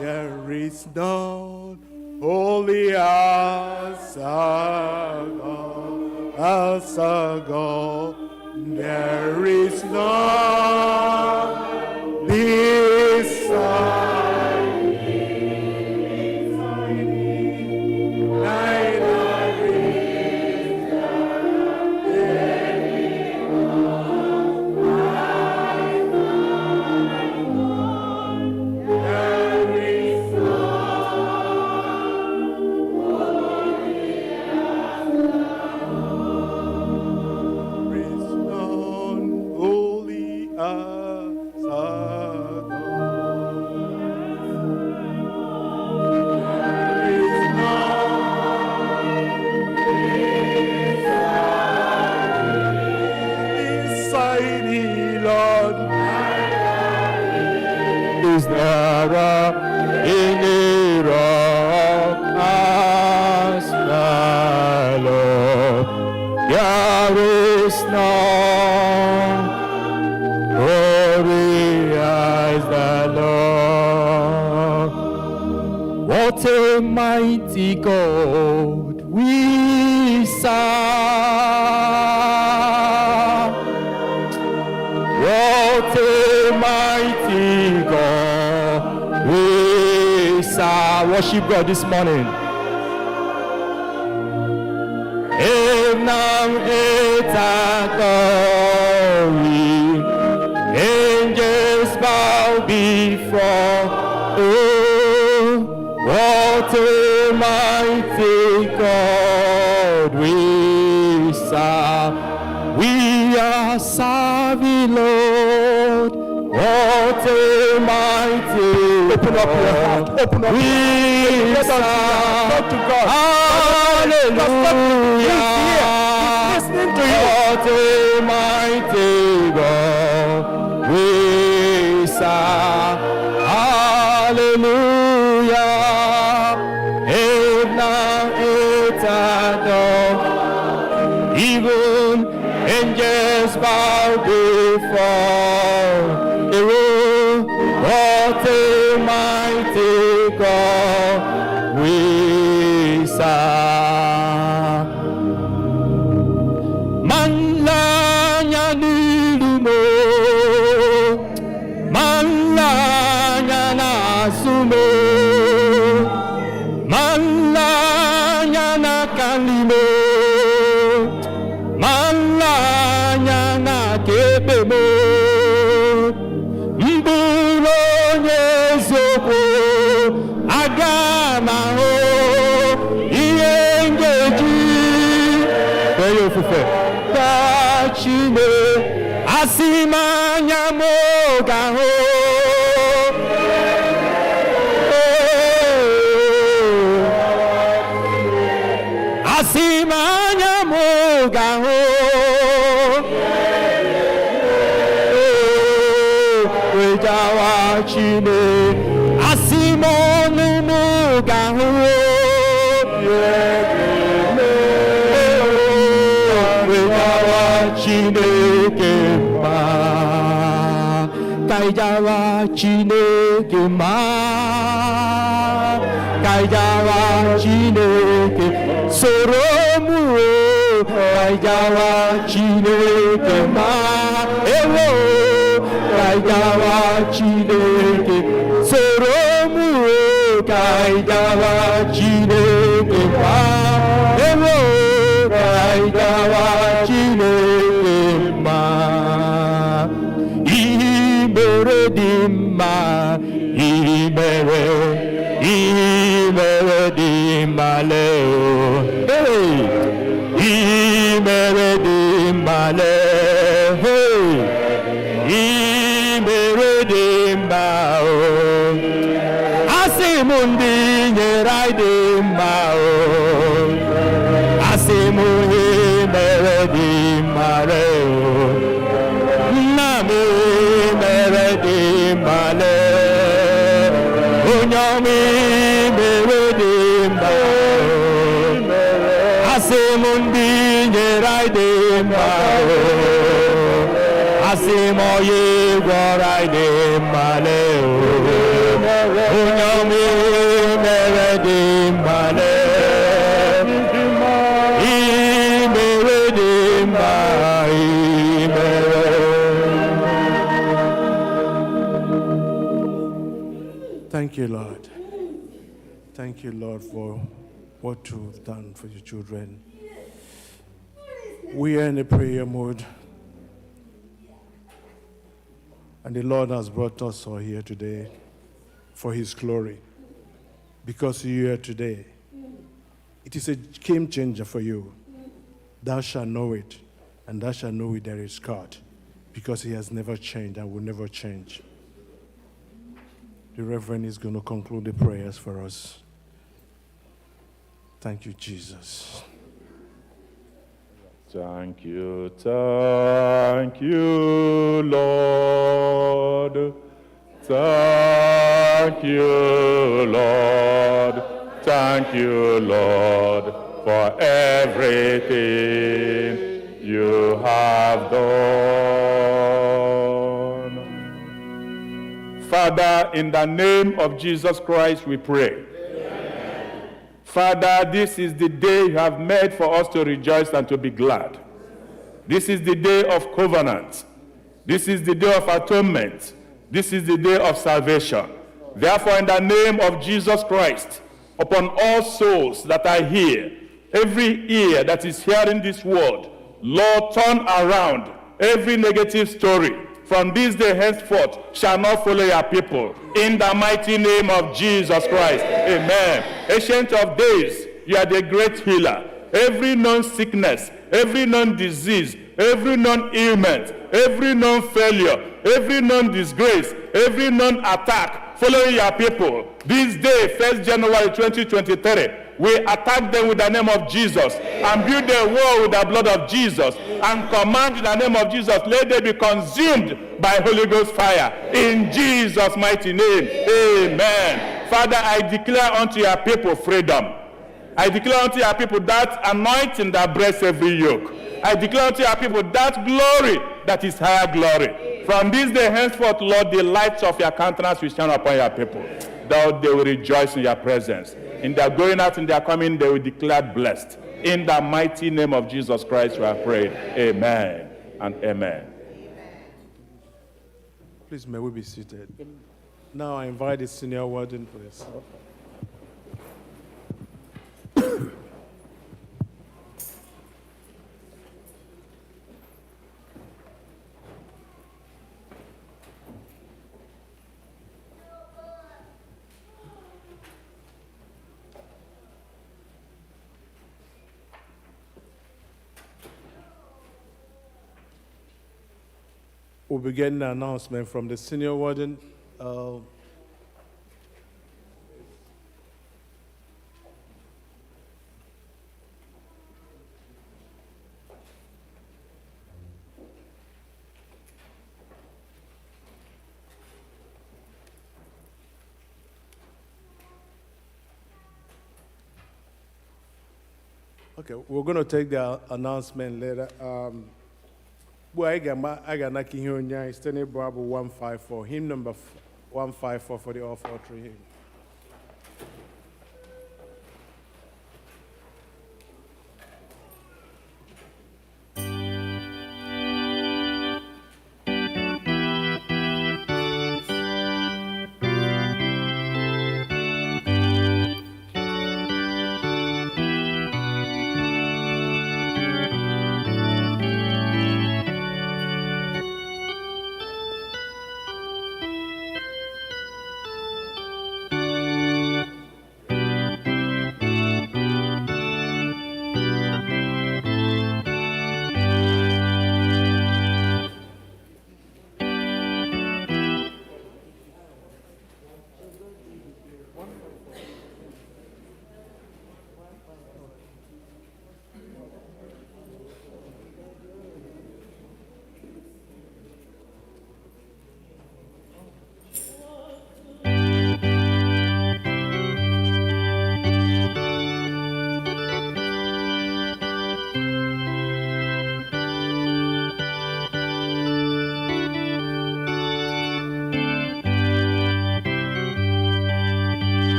Speaker 2: There is none holy as our God. There is none beside thee. Neither is there anyone like thine. There is none holy as there is none holy as our God. There is none beside thee, Lord.
Speaker 3: Is there any rock as the Lord? There is none glory as the Lord. What a mighty God we serve. What a mighty God we serve. Worship God this morning. Evening glory, angels bow before. Oh, what a mighty God we serve. We are serving, Lord. What a mighty
Speaker 2: Open up your heart. Open up
Speaker 3: we
Speaker 2: your heart. Talk to God.
Speaker 3: Hallelujah.
Speaker 2: He's listening to you.
Speaker 3: What a mighty God we serve. Hallelujah. Even angels bow before. What a mighty God we serve.
Speaker 4: mo malanya na sumo malanya na kalimo malanya na kebe mo mbụrụ onye eziokwu aga na hụ ihe ngeji onye ofufe tachime asị m anya m ga-ahụ asị m anya m ga-ahụ wejawa chine asị m ọnụ m ga-ahụ wejawa chineke mma kaijawa chineke mma kaijawa chineke soro m kaijawa chineke mma ewo kaijawa chineke soro m kaijawa chineke mma ewo kaijawa chineke mma ihe mere dị mma ihe mere dị mma leo ihe mere dị mma leo ihe mere dị mma asị m ndị nyere anyị dị mma asị m ihe mere dị mma leo nna m mere dị mma leo onye ọma mere dị mma asị m ndị nyere anyị dị mma asị m onye gwọrọ anyị dị mma leo onye ọma mere dị mma leo mere dị mma mere.
Speaker 2: Thank you, Lord. Thank you, Lord, for what you've done for your children. We are in a prayer mode, and the Lord has brought us all here today for His glory. Because you are here today, it is a game changer for you. Thou shalt know it, and thou shalt know it there is God, because He has never changed and will never change. The Reverend is going to conclude the prayers for us. Thank you, Jesus.
Speaker 1: Thank you, Lord. Thank you, Lord. Thank you, Lord, for everything you have done. Father, in the name of Jesus Christ, we pray. Father, this is the day you have made for us to rejoice and to be glad. This is the day of covenant. This is the day of atonement. This is the day of salvation. Therefore, in the name of Jesus Christ, upon all souls that are here, every ear that is hearing this word, Lord, turn around every negative story. From this day henceforth shall not follow your people. In the mighty name of Jesus Christ. Amen. Ancient of days, you are the great healer. Every known sickness, every known disease, every known ailment, every known failure, every known disgrace, every known attack following your people. This day, 1st January 2023, we attack them with the name of Jesus and build a wall with the blood of Jesus and command in the name of Jesus, let them be consumed by Holy Ghost fire. In Jesus' mighty name, amen. Father, I declare unto your people freedom. I declare unto your people that anointing that breaks every yoke. I declare unto your people that glory that is higher glory. From this day henceforth, Lord, the lights of your countenance will shine upon your people. That they will rejoice in your presence. In their going out and their coming, they will declare blessed. In the mighty name of Jesus Christ, we have prayed. Amen and amen.
Speaker 2: Please, may we be seated. Now I invite the senior warden, please. We'll begin the announcement from the senior warden. Okay, we're going to take the announcement later. I got ihe onye anyị site n'ịbụ abụ 154, hymn number 154 for the all-four-three hymn.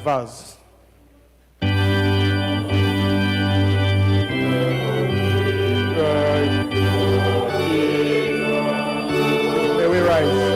Speaker 2: Verse. May we rise.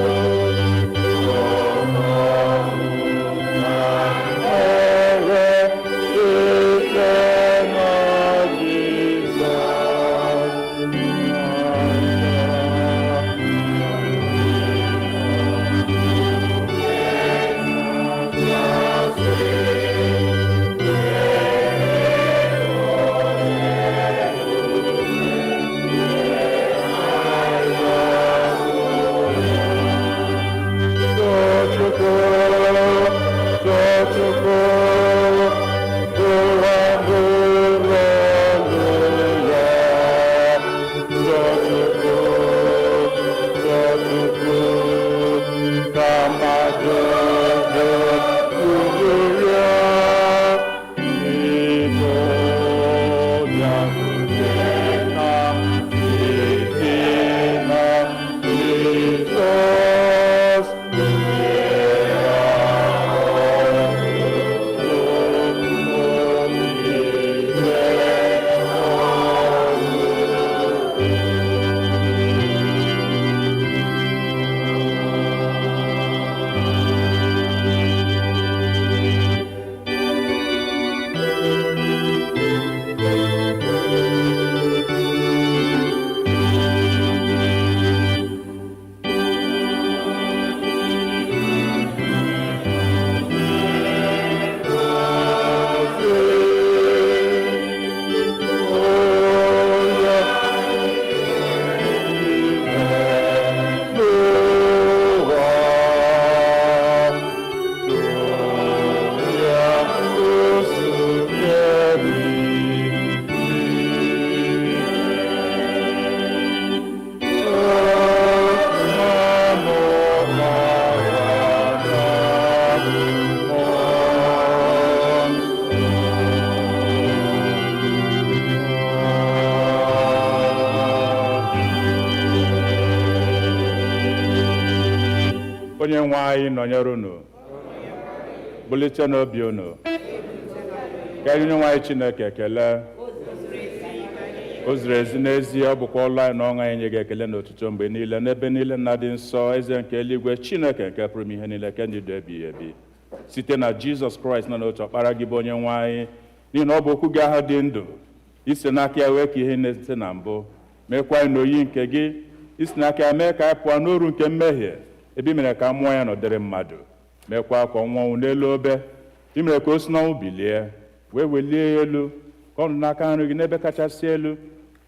Speaker 1: onye nwe anyị nọnyere unu bulite n'obi unu ka onye nwe anyị Chineke ekele o ziri ezi n'ezie ọ bụkwa ọlụ anyị na ọṅụ anyị nye gị ekele n'otuto mgbe niile n'ebe niile na dị nsọ eze nke eluigwe Chineke nke pụrụ ime ihe niile nke ndị ndụ ebighị ebi site na Jizọs Kraịst nọ n'otu ọkpara gị bụ onye nwe anyị n'ihi na ọ bụ okwu gị ahụ dị ndụ isi n'aka ya wee ka ihe na-esite na mbụ meekwa anyị n'oyi nke gị isi n'aka ya mee ka anyị pụọ n'oru nke mmehie ebe i mere ka mmụọ ya nọdịrị mmadụ meekwa ka ọ nwụọ n'elu obe i mere ka o si n'ọnwụ bilie wee welie ya elu ka ọ nọ n'aka nri gị n'ebe kachasị elu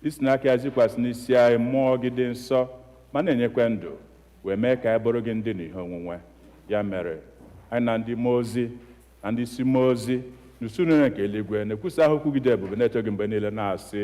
Speaker 1: isi n'aka ya zikwasị n'isi anyị mmụọ gị dị nsọ ma na-enyekwa ndụ wee mee ka anyị bụrụ gị ndị na ihe onwunwe ya mere anyị na ndị mmụọ ozi na ndị isi mmụọ ozi n'usu niile nke eluigwe na-ekwusa ahụ okwu gị dị ebube na-eto gị mgbe niile na-asị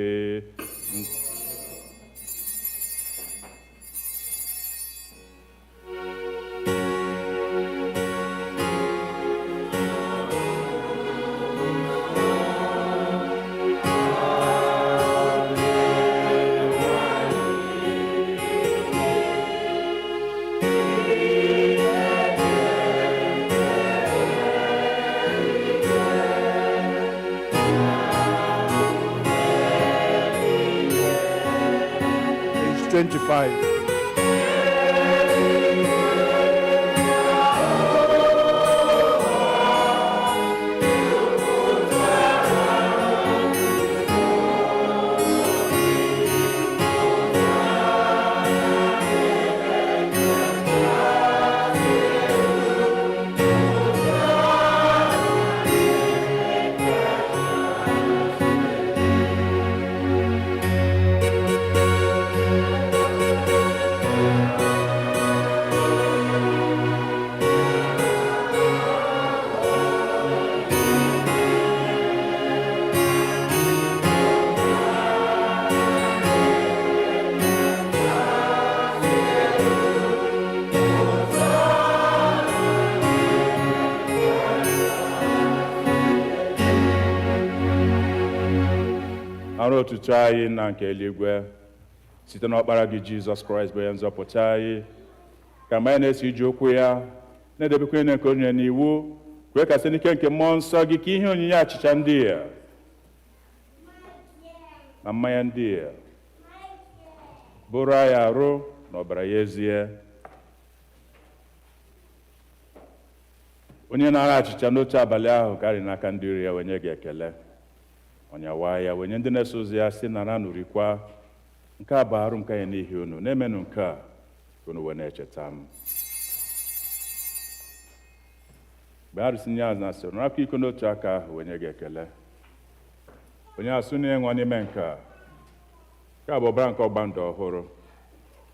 Speaker 2: Page 25. Arụ otuto anyị na nke eluigwe site n'ọkpara gị Jizọs Kraịst bụ onye nzọpụta anyị ka mgbe anyị na-esi iji okwu ya na-edebekwa ihe nke onye n'iwu kwee ka site n'ike nke mmụọ nsọ gị ka ihe onyinye achịcha ndị a na mmanya ndị a bụrụ anyị arụ na ọbara ya ezie onye na-ara achịcha n'otu abalị ahụ karị n'aka ndị iri ya wee nye gị ekele onyawa ya wenye ndị na-eso ụzọ ya si nara nụrikwa nke a bụ arụ nke ya n'ihi unu na-emenụ nke a ka unu wee na-echeta m mgbe ha rụsi nye azụ na sịrị nrakwa iko n'otu aka ahụ wenye gị ekele onye asụ na-enwe n'ime nke a ka bụ ọbara nke ọgba ndụ ọhụrụ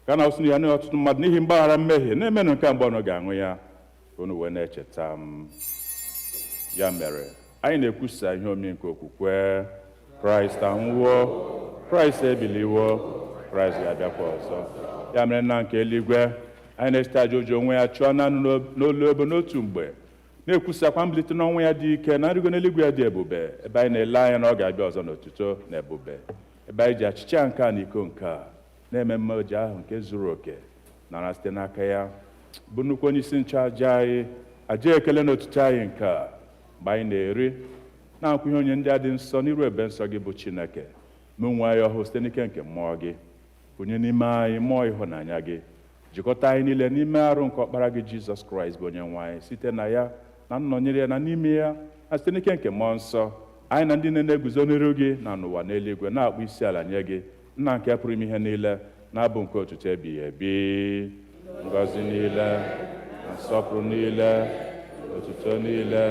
Speaker 2: ka na asụ ya na ọtụtụ mmadụ n'ihi mgbaghara mmehie na-emenụ nke a mgbe ọnụ ga-aṅụ ya ka unu wee na-echeta m ya mere anyị na-ekwusa ihe omimi nke okwukwe Kraịst anwụwo Kraịst ebiliwo Kraịst ga-abịakwa ọzọ ya mere nna nke eluigwe anyị na-esite aja ụjọ onwe ya chụọ naanị n'olu ebe n'otu mgbe na-ekwusakwa mbilite n'ọnwụ ya dị ike na nrigo n'eluigwe ya dị ebube ebe anyị na-ele anya na ọ ga-abịa ọzọ n'otuto na ebube ebe anyị ji achịcha nke a na iko nke a na-eme mmeji ahụ nke zuru oke nara site n'aka ya bụ nnukwu onye isi nchụaja anyị aja ekele na otuto anyị nke a mgbe anyị na-eri na-akwụ ihe onye ndị a dị nsọ n'iru ebe nsọ gị bụ Chineke ma onwe anyị ọhụụ site n'ike nke mmụọ gị onye n'ime anyị mmụọ ịhụnanya gị jikọta anyị niile n'ime arụ nke ọkpara gị Jizọs Kraịst bụ onye nwe anyị site na ya na nnọnyere ya na n'ime ya na site n'ike nke mmụọ nsọ anyị na ndị na-eguzo n'iru gị na n'ụwa n'eluigwe na-akpụ isi ala nye gị nna nke pụrụ ime ihe niile na-abụ nke otuto ebighị ebi ngọzi niile na nsọpụrụ niile otuto niile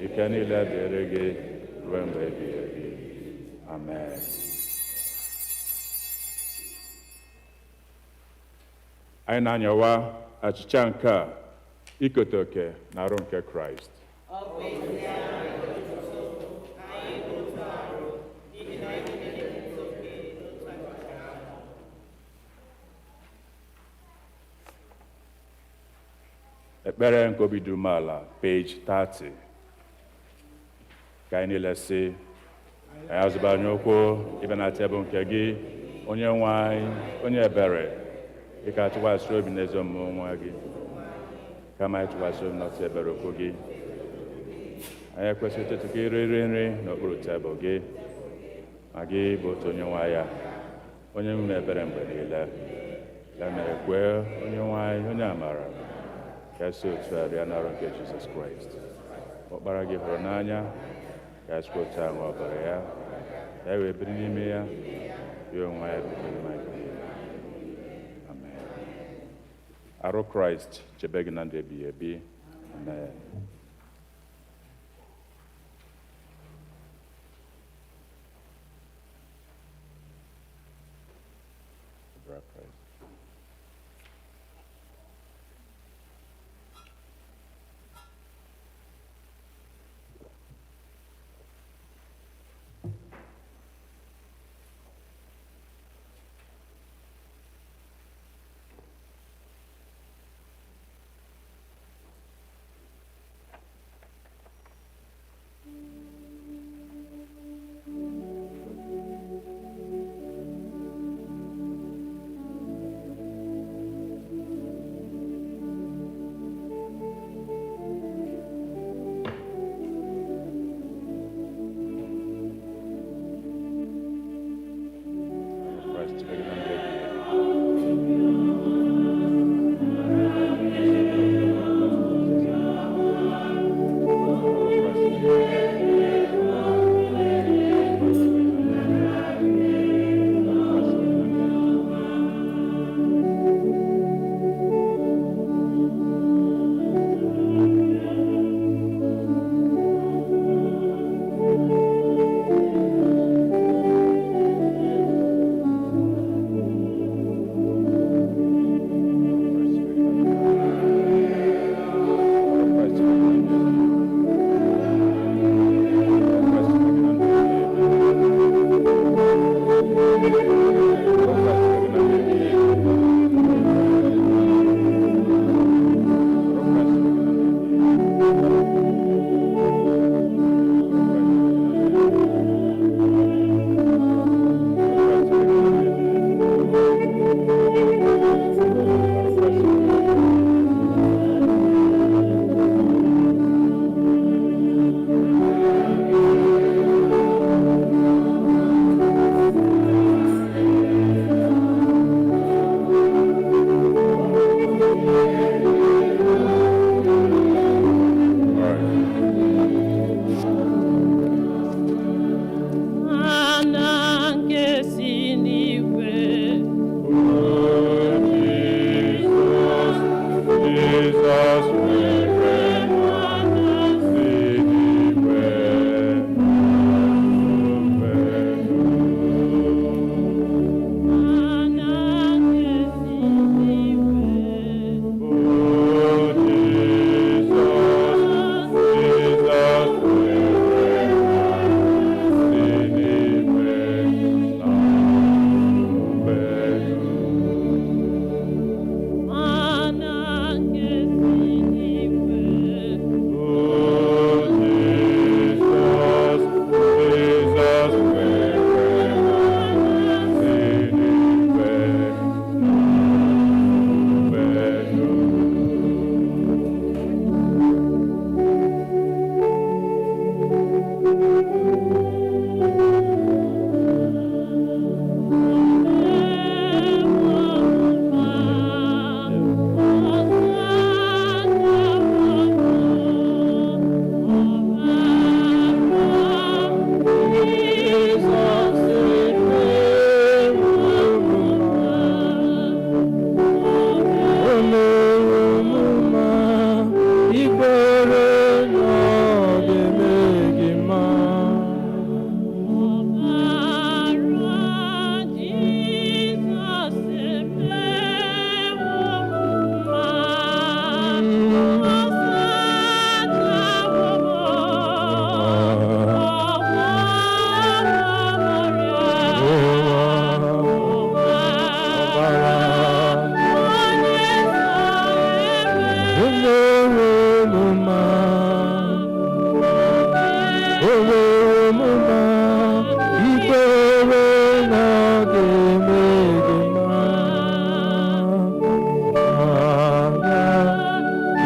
Speaker 2: ike niile dịrị gị ruo mgbe ebighị ebi amen anyị na-anyawa achịcha nke a ikote oke na arụ nke Kraịst ekpere nke obi dị umeala page 30 ka anyị niile sị anyị azụba anyị ụkwụ ibe na tebụl nke gị onye nwe anyị onye ebere ị ka tụkwasịrị obi n'ezi omume nwa gị
Speaker 1: kama anyị tụkwasị obi n'otu ebere okwu gị. Anyị ekwesịghị ịtụtụ ka iri nri n'okpuru tebụl gị, ma gị bụ otu onye nwe ya, onye nwere ebere mgbe niile. Ya mere kwee onye nwe anyị, onye amara, ka esi otu a bịa n'ọrụ nke Jizọs Kraịst. Ọkpara gị hụrụ n'anya, ka esi otu a ṅụọ ọbara ya, ka e wee biri n'ime ya, ya onwe ya biri n'ime anyị. Amen. Arụ Kraịst chebe gị na ndụ ebighị ebi. Amen.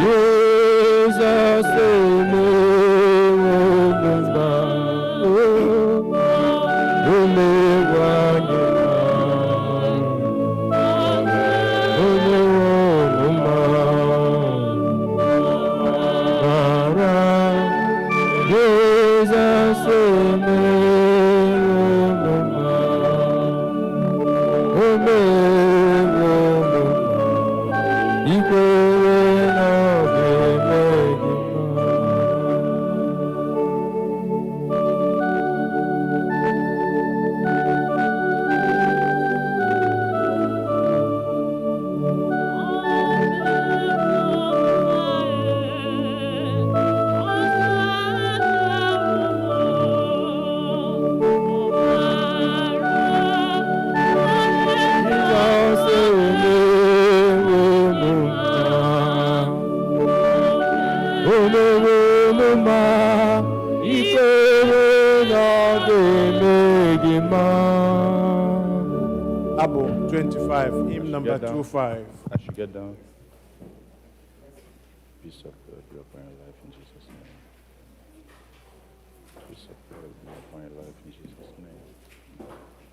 Speaker 4: You ikwere na ọ ga-eme gị mma.
Speaker 2: Abu 25, hymn number
Speaker 1: Get down.
Speaker 2: 25.
Speaker 1: As you get down, peace of God be upon your life in Jesus' name. Peace of God be upon your life in Jesus' name.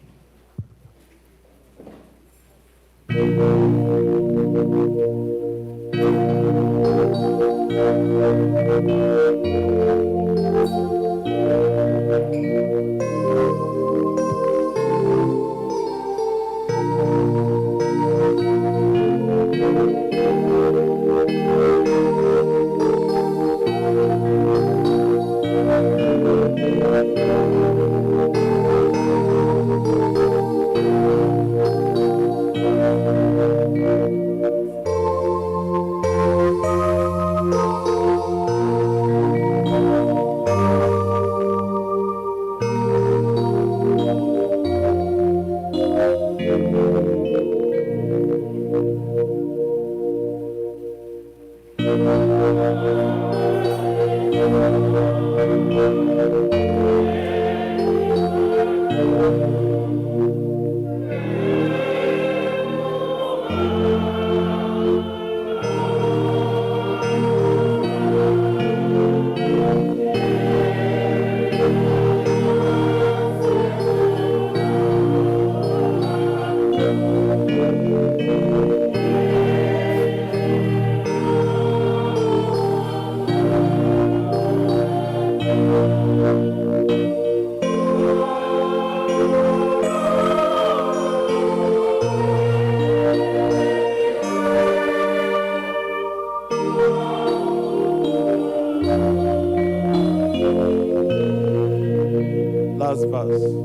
Speaker 2: Last verse.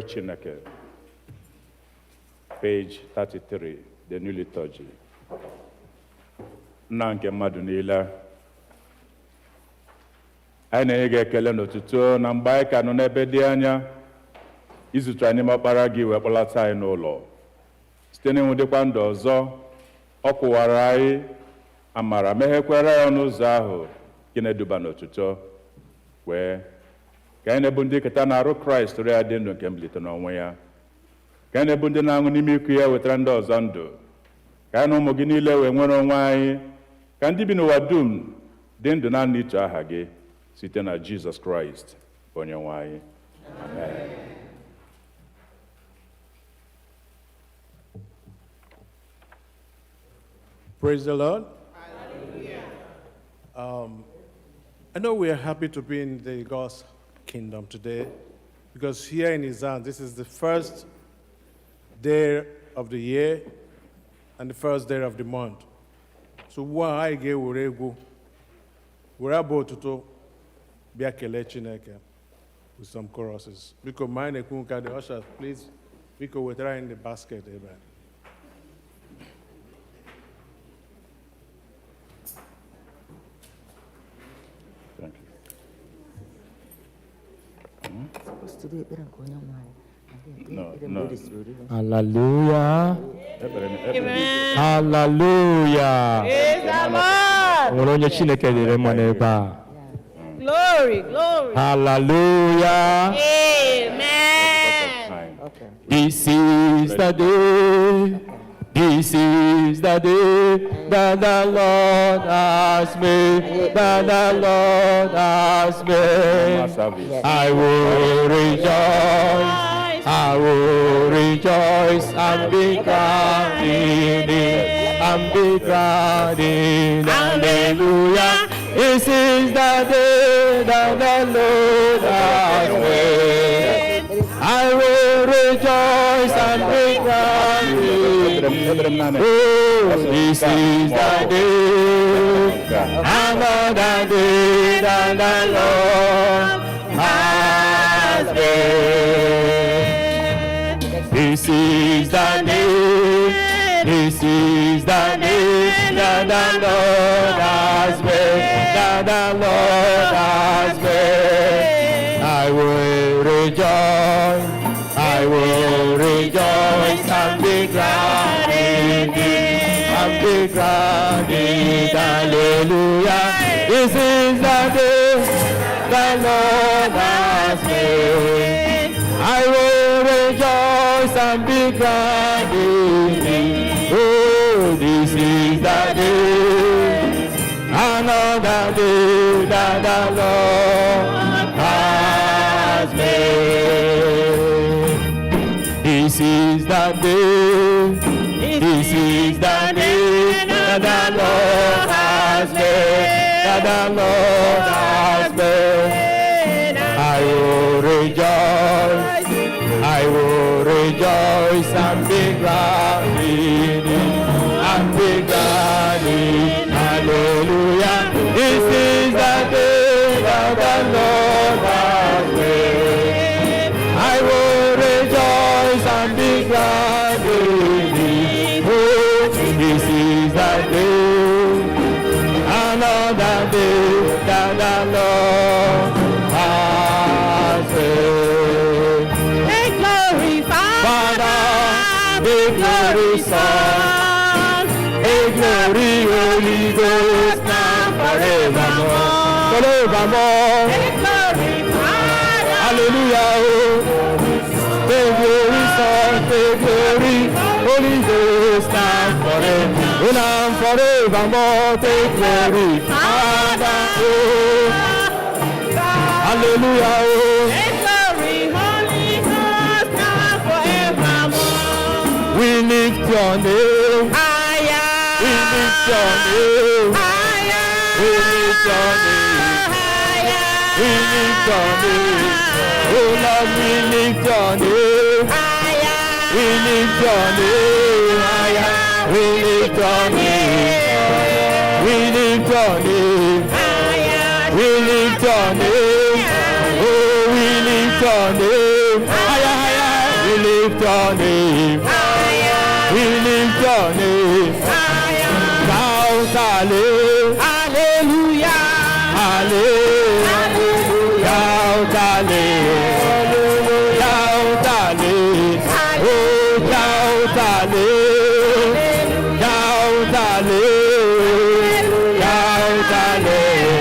Speaker 1: Chineke, page 33, the new liturgy. Nna nke mmadụ niile, anyị na-enye gị ekele n'otuto na mgbe anyị ka nọ n'ebe dị anya izute anyị n'ime ọkpara gị wee kpọlata anyị n'ụlọ site n'ịnwụdịkwa ndụ ọzọ. Ọ kwụwara anyị amara, meghekwara ya ọnụ ụzọ ahụ gị na-eduba n'otuto, wee ka anyị na-ebu ndị nketa na-arụ Kraịst rịa dị ndụ nke mbilite n'ọnwụ ya, ka anyị na-ebu ndị na-aṅụ n'ime iku ya wetara ndị ọzọ ndụ, ka anyị na ụmụ gị niile wee nwere onwe anyị, ka ndị bi n'ụwa dum dị ndụ na n'ito aha gị site na Jizọs Kraịst onye nwe anyị. Amen.
Speaker 2: Praise the Lord. I know we are happy to be in the God's kingdom today because here in His hand, this is the first day of the year and the first day of the month. So why get uregu? We're about to be a Chineke with some choruses. Because mine the ushers, please Biko wetara in the basket, amen.
Speaker 1: Thank you.
Speaker 5: Supposed to do it, but I'm going on.
Speaker 1: No.
Speaker 4: Hallelujah.
Speaker 1: Amen.
Speaker 4: Hallelujah.
Speaker 6: Praise the Lord.
Speaker 4: Nwere onye Chineke dịrị mma n'ebe a.
Speaker 6: Glory, glory.
Speaker 4: Hallelujah.
Speaker 6: Amen.
Speaker 5: Okay.
Speaker 4: This is the day. This is the day that the Lord has made. That the Lord has made. I will rejoice. I will rejoice and be glad in it. And be glad in it. Hallelujah. This is the day that the Lord has made. I will rejoice and be glad in it. Oh, this is the day, another day that the Lord has made. This is the day, this is the day that the Lord has made, that the Lord has made. I will rejoice, I will rejoice and be glad in it, and be glad in it. Hallelujah. This is the day the Lord has made. I will rejoice and be glad in it. Oh, this is the day, another day that the Lord has made. This is the day, this is the day that the Lord has made, that the Lord has made. I will rejoice, I will rejoice and be glad in it, and be glad in it. Hallelujah. This is the day that the Lord has made. I will rejoice and be glad in it. Oh, this is the day, another day that the Lord has made.
Speaker 6: Be glorified.
Speaker 4: Father, be glorified, be glory, Holy Ghost, now forevermore, forevermore.
Speaker 6: Be glorified.
Speaker 4: Hallelujah. Be glorified, be glory, Holy Ghost, now forever, now forevermore. Be glorified. Hallelujah.
Speaker 6: Be glory, Holy Ghost, now forevermore.
Speaker 4: We lift your name.
Speaker 6: Higher.
Speaker 4: We lift your name.
Speaker 6: Higher.
Speaker 4: We lift your name.
Speaker 6: Higher.
Speaker 4: We lift your name. Oh Lord, we lift your name.
Speaker 6: Higher.
Speaker 4: We lift your name. Higher. We lift your name. We lift your name.
Speaker 6: Higher.
Speaker 4: We lift your name. Oh, we lift your name. Higher, higher. We lift your name. We lift your name. Shout hallelujah.
Speaker 6: Hallelujah.
Speaker 4: Hallelujah. Shout hallelujah. Shout hallelujah. Oh, shout hallelujah. Shout hallelujah. Shout hallelujah.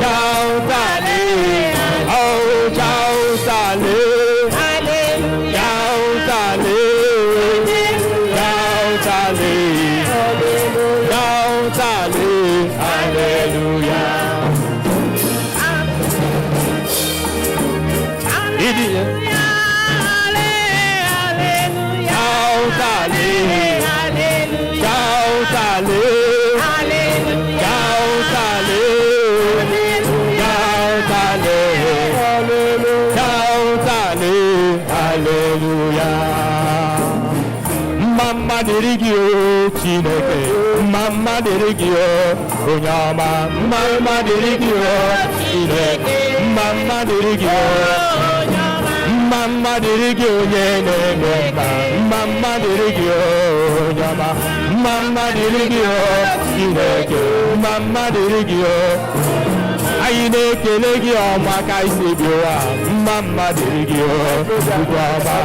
Speaker 4: Shout hallelujah. Oh, shout hallelujah.
Speaker 6: Hallelujah.
Speaker 4: Shout hallelujah. Shout hallelujah. Shout hallelujah. Hallelujah. Idiot.
Speaker 6: Hallelujah.
Speaker 4: Shout hallelujah.
Speaker 6: Hallelujah.
Speaker 4: Shout hallelujah.
Speaker 6: Hallelujah.
Speaker 4: Shout hallelujah. Shout hallelujah. Shout hallelujah. Hallelujah. Mama dirigio Chineke. Mama dirigio Onyama. Mama dirigio Chineke. Mama dirigio. mma dịrị gị onye na-eme mma mma dịrị gị onye ọma mma dịrị gị Chineke mma dịrị gị anyị na-ekele gị ọma ka isi bi ụwa mma dịrị gị Chukwu ọma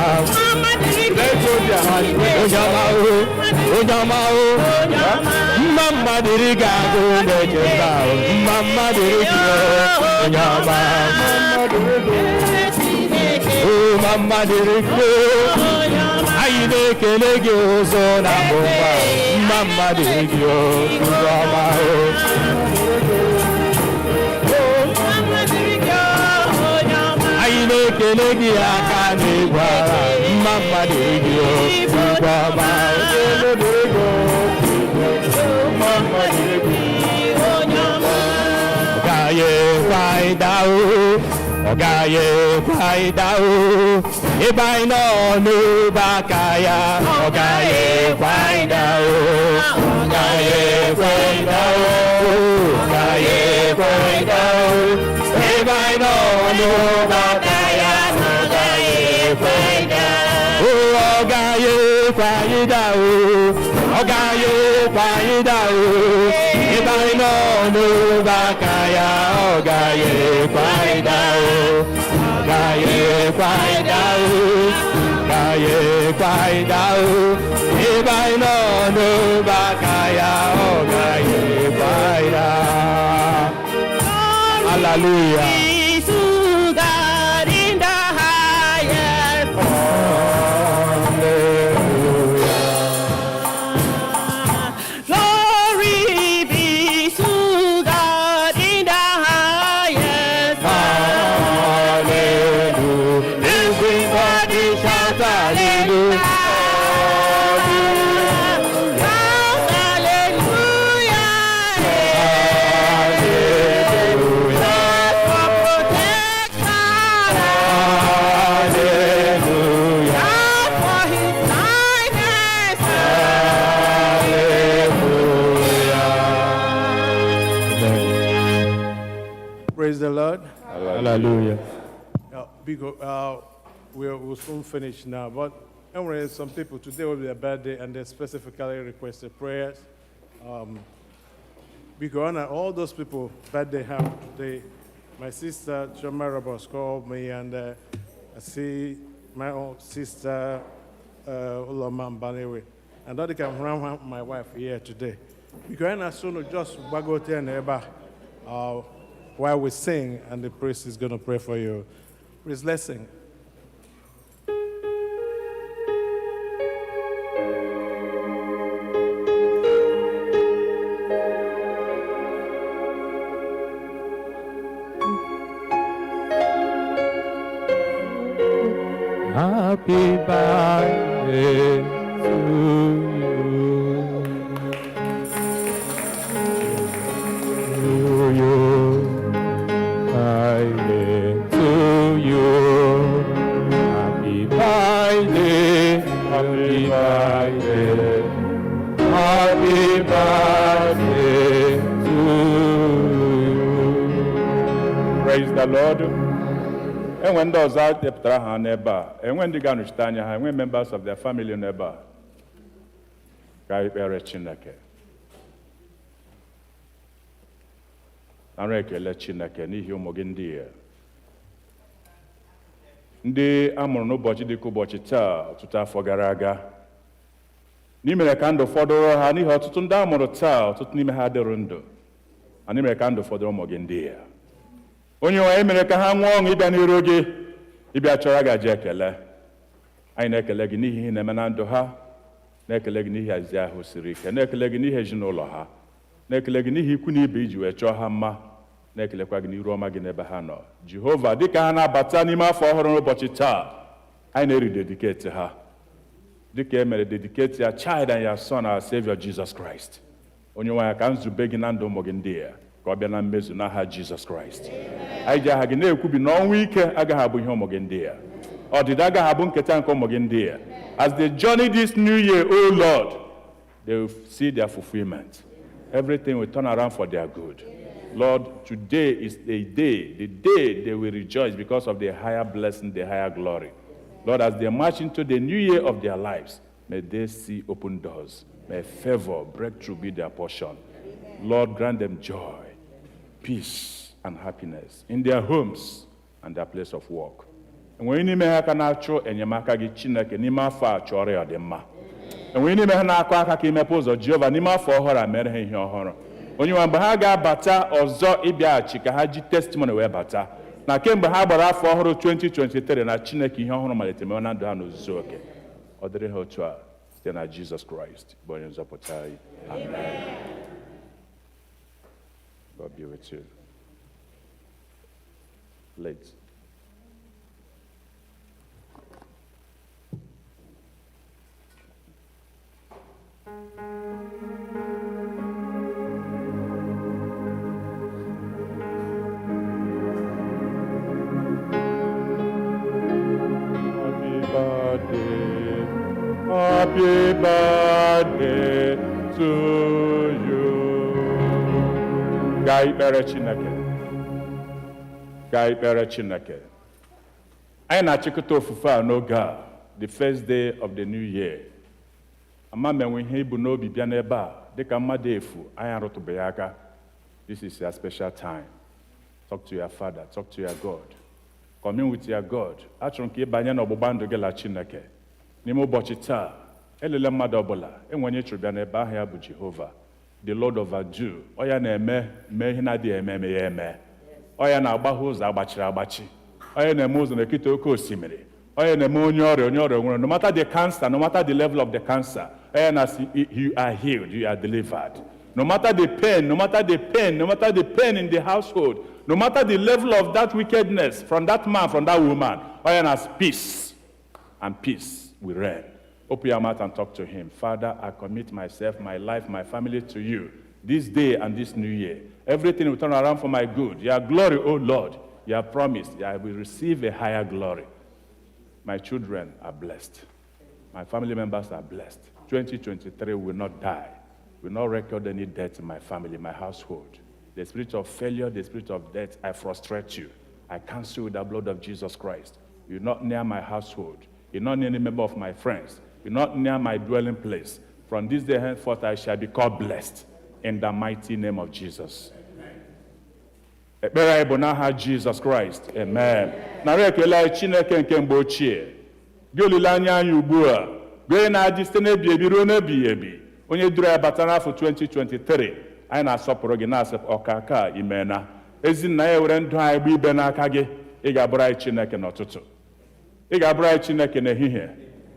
Speaker 4: onye ọma mma dịrị gị agụ na-eche mma dịrị gị onye ọma mma dịrị gị anyị na-ekele gị ụzọ na mma dịrị gị Chukwu ọma anyị na-ekele gị aka na-egwu agha mma dịrị gị Chukwu ọma ọ gaghị ekwe anyị daa ebe anyị nọ n'obe aka ya ọ gaghị ekwe anyị daa ọ gaghị ekwe anyị daa ọ gaghị ekwe anyị daa ebe anyị nọ n'obe aka ya ọ gaghị ekwe anyị daa ọ gaghị ekwe anyị daa ọ gaghị ekwe anyị daa ebe anyị nọ n'obe aka ya ọ gaghị ekwe anyị daa ọ gaghị ekwe anyị daa ọ gaghị ekwe anyị daa ebe anyị nọ n'obe aka ya ọ gaghị ekwe anyị daa. Hallelujah.
Speaker 2: Praise the Lord.
Speaker 4: Hallelujah.
Speaker 2: We'll soon finish now, but anyway, some people today will be their birthday and they specifically requested prayers. Because honor all those people that they have today. My sister Choma Roberts called me, and I see my own sister Uloma Mbanewe, and that they can run my wife here today. Because I soon just bagote and eba while we sing, and the priest is going to pray for you. Please, let's sing.
Speaker 4: Happy birthday to you. To you. Birthday to you. Happy birthday. Happy birthday. Happy birthday to you.
Speaker 1: Praise the Lord. And when those out there ha n'ebe and when the ga-anọchite anya ha, when members of their family n'ebe a, ka ekpere Chineke. Nara ekele Chineke n'ihi ụmụ gị ndị a. Ndị a mụrụ n'ụbọchị dịka ụbọchị taa ọtụtụ afọ gara aga. N'imere ka ndụ fọdụrụ ha n'ihi ọtụtụ ndị a mụrụ taa ọtụtụ n'ime ha dịrị ndụ. Anyị mere ka ndụ fọdụrụ ụmụ gị ndị a. Onye nwe mere ka ha nwụọ ọṅụ ịbịa n'iru gị ịbịa chọrọ gaji ekele. Anyị na-ekele gị n'ihi ihe na-eme na ndụ ha, na-ekele gị n'ihi azị ahụ siri ike, na-ekele gị n'ihi ezinụlọ ha, na-ekele gị n'ihi ikwu na ibe iji wee chọọ ha mma, na-ekelekwa gị n'iru ọma gị n'ebe ha nọ. Jehova, dịka ha na-abata n'ime afọ ọhụrụ n'ụbọchị taa, anyị na-eridedicate ha dịka e mere dedicate ya child and your son, our Savior Jesus Christ. Onye nwe ya ka nzube gị na ndụ ụmụ gị ndị a ka ọ bịa na mmezu n'aha Jesus Christ. Anyị ji aha gị na-ekwubi na ọnwụ ike agaghị abụ ihe ụmụ gị ndị a. Ọdịda agaghị abụ nketa nke ụmụ gị ndị a. As they journey this new year, oh Lord, they will see their fulfillment. Everything will turn around for their good. Lord, today is the day they will rejoice because of the higher blessing, the higher glory. Lord, as they march into the new year of their lives, may they see open doors. May favor, breakthrough be their portion. Lord, grant them joy, peace, and happiness in their homes and their place of work. Enwe n'ime ha ka na-achọ enyemaka gị Chineke n'ime afọ a chọrọ ya dị mma. Enwe n'ime ha na-akọ aka ka imepe ụzọ Jehova n'ime afọ ọhụrụ a mere ha ihe ọhụrụ. Onye nwe mgbe ha ga-abata ọzọ ịbịaghachi ka ha ji testimony wee bata. Na kemgbe ha gbara afọ ọhụrụ 2023 na Chineke ihe ọhụrụ malitere mewe na ndụ ha n'ozuzu oke. Ọ dịrị ha otu a site na Jesus Christ bụ onye nzọpụta anyị. Amen. God be with you. Late. Happy birthday to you. Gaa ikpere Chineke. Gaa ikpere Chineke. Anyị na-achịkọta ofufe a n'oge a, the first day of the new year. Ama m enwe ihe ibu n'obi bịa n'ebe a, dịka mmadụ efu, anyị arụtụbeghị aka. This is your special time. Talk to your Father, talk to your God. Commune with your God. Achọrọ m ka ị banye n'ọgbụgba ndụ gị la Chineke. N'ime ụbọchị taa, elele mmadụ ọbụla, enwe onye chụrụ bịa n'ebe ahụ ya bụ Jehova, the Lord of Adu. Ọ ya na-eme ihe na-adịghị eme ya eme. Ọ ya na-agbagha ụzọ agbachiri agbachi. Ọ ya na-eme ụzọ n'ekite oke osimiri. Ọ ya na-eme onye ọrịa nwere. No matter the cancer, no matter the level of the cancer, ọ ya na-asị, you are healed, you are delivered. No matter the pain, no matter the pain, no matter the pain in the household, no matter the level of that wickedness from that man, from that woman, ọ ya na-asị, peace, and peace will reign. Open your mouth and talk to him. Father, I commit myself, my life, my family to you this day and this new year. Everything will turn around for my good. Your glory, O Lord, you have promised I will receive a higher glory. My children are blessed. My family members are blessed. 2023 will not die, will not record any death in my family, my household. The spirit of failure, the spirit of death, I frustrate you. I cancel with the blood of Jesus Christ. You're not near my household. You're not near any member of my friends. You're not near my dwelling place. From this day henceforth, I shall be called blessed in the mighty name of Jesus. Ekpere anyị bụ n'aha Jesus Christ. Amen. Nara ekele anyị Chineke nke mgbe ochie. Gị olileanya anyị ugbu a. Gị na-adị site n'ebi ebi ruo n'ebighị ebi. Onye duru anyị bata n'afọ 2023. Anyị na-asọpụrụ gị na-asị ọkaka imena. Ezinna ya were ndụ anyị bụ ibe n'aka gị. Ị ga-abụrụ anyị Chineke n'ụtụtụ. Ị ga-abụrụ anyị Chineke n'ehihie.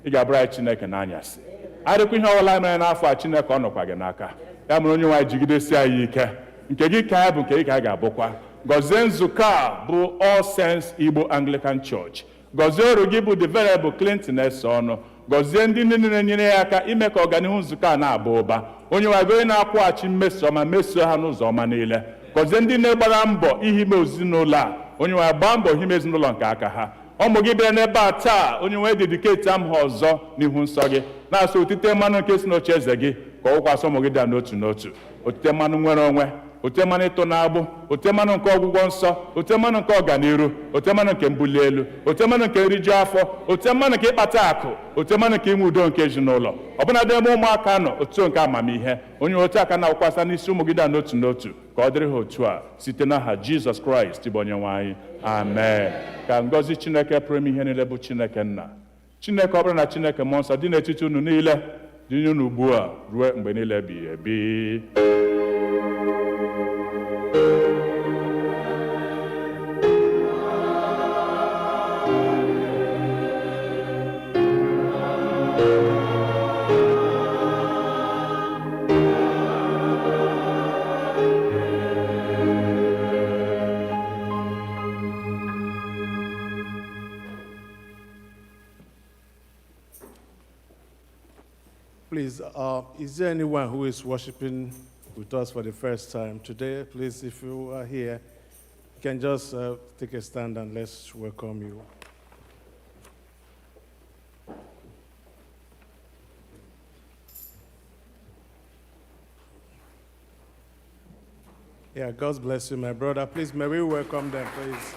Speaker 1: Ị ga-abụrụ anyị Chineke n'anyasị. Adịkwa ihe ọbụla mere n'afọ a Chineke ọ nọkwa gị n'aka. Ya mere onye nwe anyị jigidesi anyị ike. Nke gị ka ya bụ nke gị ka a ga-abụkwa. Gọzie nzukọ a bụ All Saints Igbo Anglican Church. Gọzie ọrụ gị bụ the Venerable Clinton ese ọnụ. Gọzie ndị niile nyere ya aka ime ka ọganihu nzukọ a na-aba ụba. Onye nwe anyị na-akwụghachi mmeso ọma meso ha n'ụzọ ọma niile. Gọzie ndị na-egbara mbọ ihime ezinụlọ a. Onye nwe anyị gbaa mbọ ihime ezinụlọ nke aka ha. Ọmụ gị bịara n'ebe a taa, onye nwe dediketi m ha ọzọ n'ihu nsọ gị. Na-asọ otite mmanụ nke si n'oche eze gị ka ọ wụkwasị ụmụ gị dị n'otu n'otu. Otite mmanụ nwere onwe, otite mmanụ ịtụ n'agbụ, otite mmanụ nke ọgwụgwọ nsọ, otite mmanụ nke ọganiru, otite mmanụ nke mbuli elu, otite mmanụ nke nriju afọ, otite mmanụ nke ịkpata akụ, otite mmanụ nke inwe udo nke ezinụlọ. Ọbụna dị ebe ụmụaka nọ, otu nke amamihe. Onye otu aka na-awụkwasa n'isi ụmụ gị dị n'otu n'otu ka ọ dịrị ha otu a site n'aha Jizọs Kraịst bụ onyenwe anyị. Amen. Ka ngọzi Chineke pụrụ ime ihe niile bụ Chineke nna. Chineke ọ bụrụ na Chineke mmụọ nsọ dị n'etiti unu niile dị unu ugbu a ruo mgbe niile ebighị ebi.
Speaker 2: Please, is there anyone who is worshiping with us for the first time today? Please, if you are here, you can just take a stand and let's welcome you. Yeah, God bless you, my brother. Please, may we welcome them, please.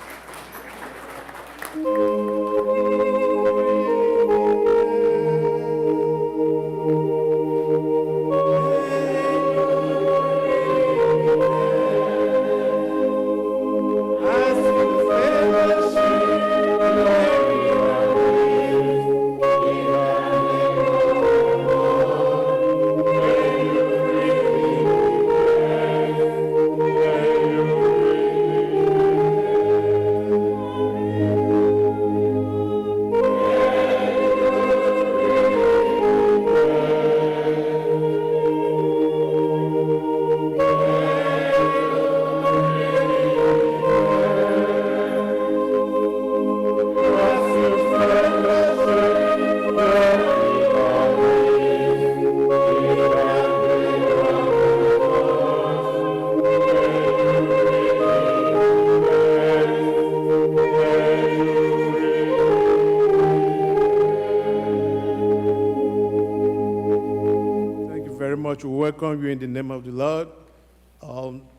Speaker 2: We welcome you in the name of the Lord.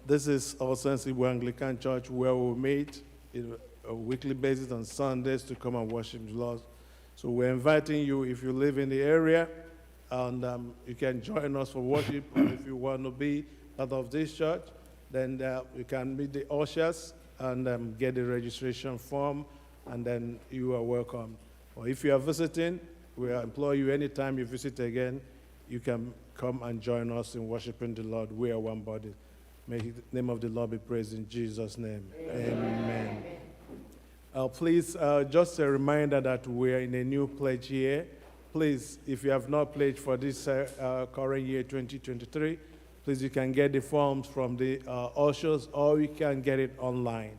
Speaker 2: This is our Igbo Anglican Church where we meet on a weekly basis on Sundays to come and worship the Lord. So we're inviting you, if you live in the area, and you can join us for worship. If you want to be part of this church, then you can meet the ushers and get the registration form, and then you are welcome. Or if you are visiting, we implore you anytime you visit again, you can come and join us in worshiping the Lord. We are one body. May the name of the Lord be praised in Jesus' name. Amen. Please, just a reminder that we are in a new pledge year. Please, if you have not pledged for this current year, 2023, please, you can get the forms from the ushers, or you can get it online.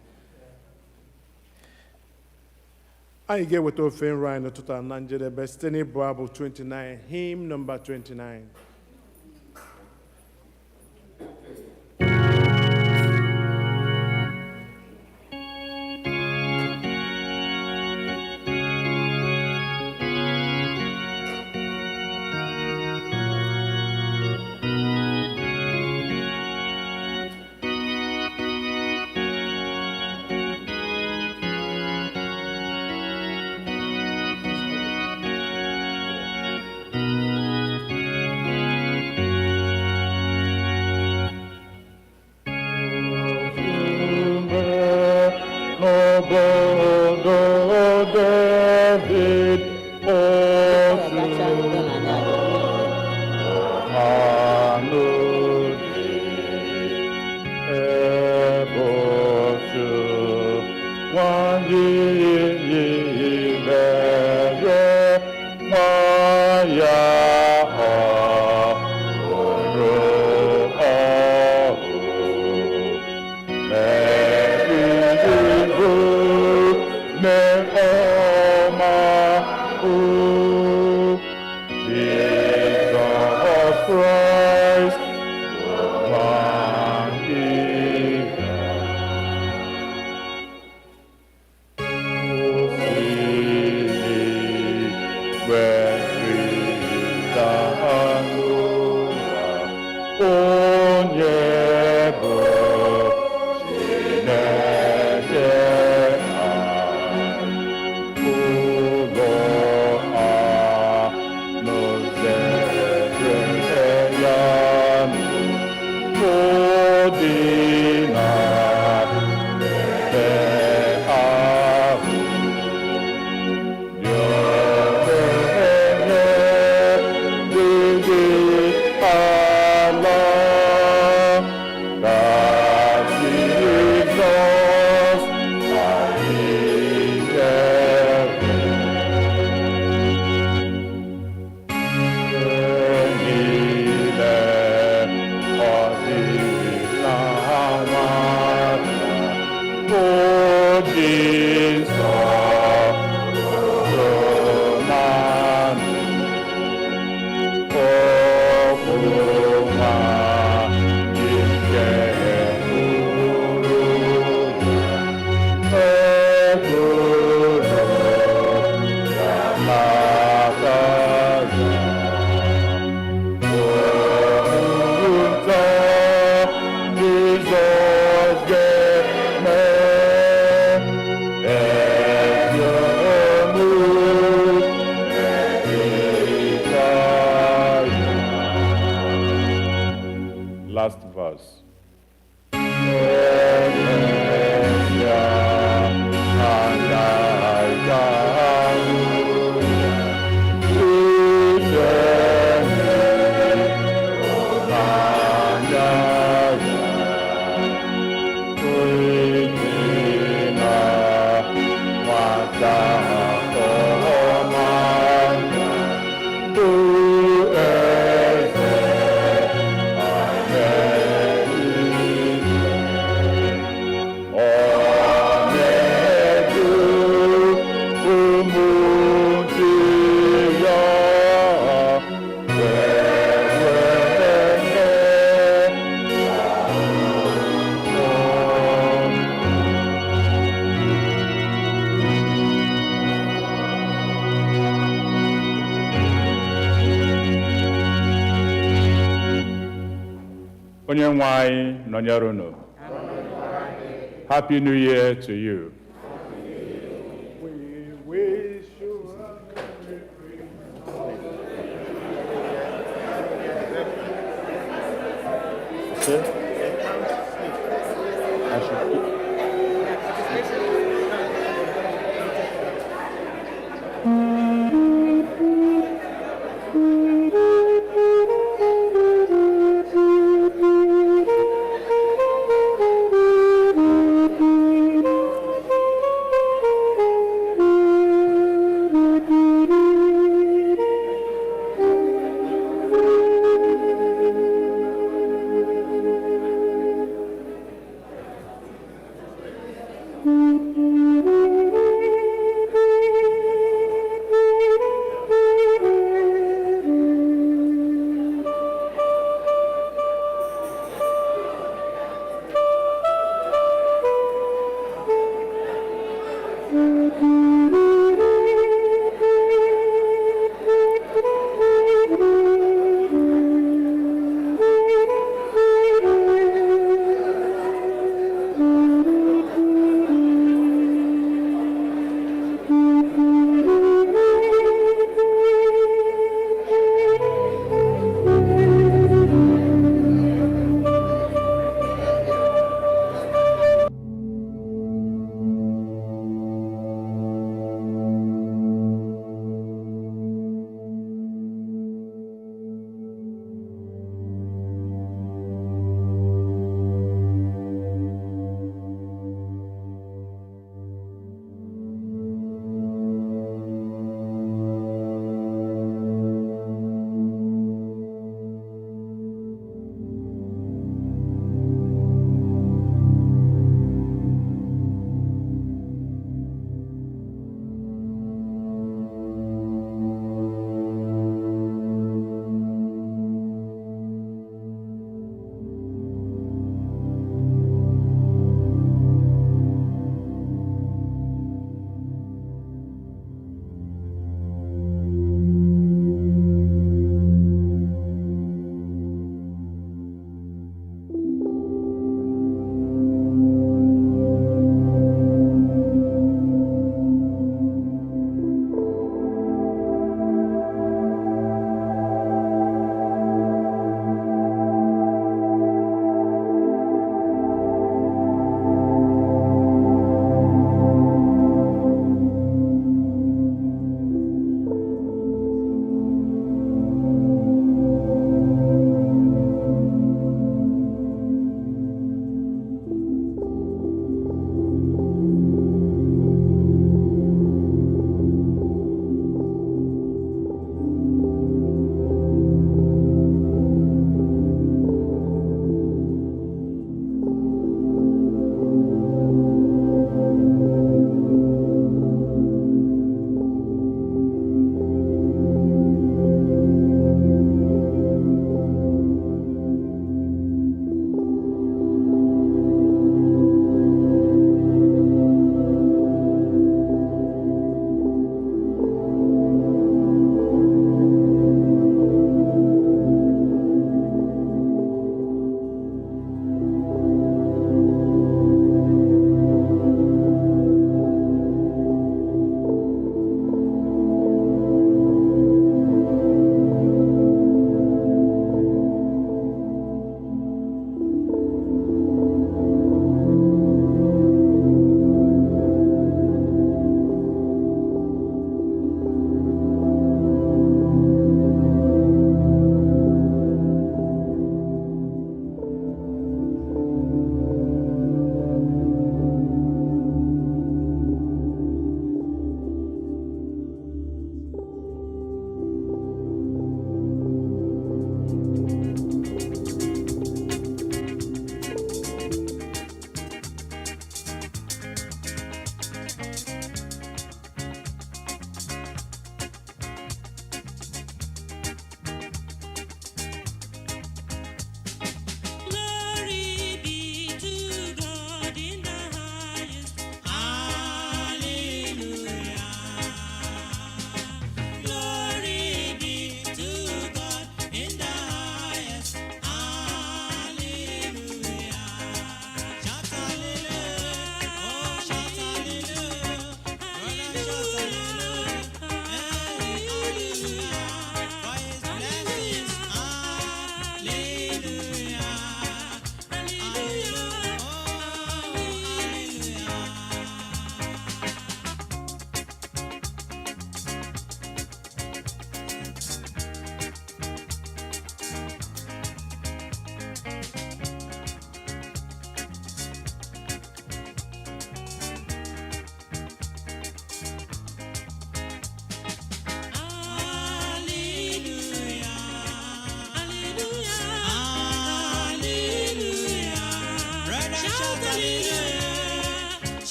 Speaker 2: Anyị ga-eweta ofe nri anyị n'ụtụtụ na njedebe site n'ịbụ abụ 29, hymn number 29.
Speaker 1: Onye nwe anyị nọnyere unu. Happy New Year to you.
Speaker 2: We wish you a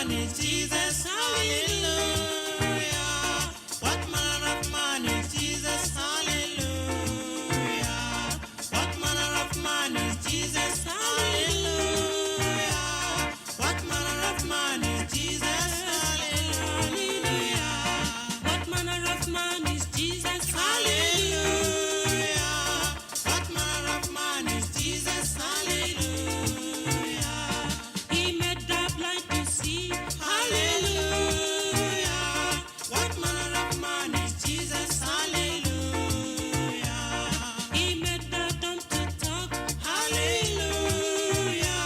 Speaker 6: man is Jesus? Hallelujah. What manner of man is Jesus? Hallelujah. What manner of man is Jesus? Hallelujah. What manner of man is Jesus? Hallelujah. What manner of man is Jesus? Hallelujah. What manner of man is Jesus? Hallelujah. He made the blind to see. Hallelujah. What manner of man is Jesus? Hallelujah. He made the dumb to talk. Hallelujah.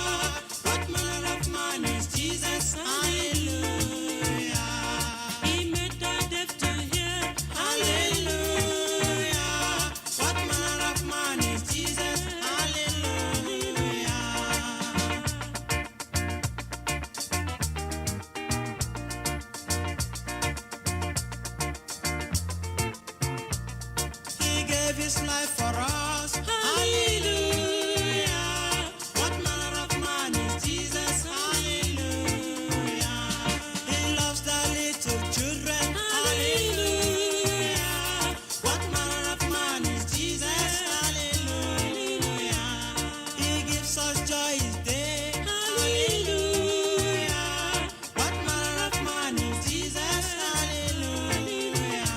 Speaker 6: What manner of man is Jesus? Hallelujah. He made the deaf to hear. Hallelujah. What manner of man is Jesus? Hallelujah. He gave his life for us. Hallelujah. What manner of man is Jesus? Hallelujah. He loves the little children. Hallelujah. What manner of man is Jesus? Hallelujah. He gives us joy each day. Hallelujah. What manner of man is Jesus? Hallelujah.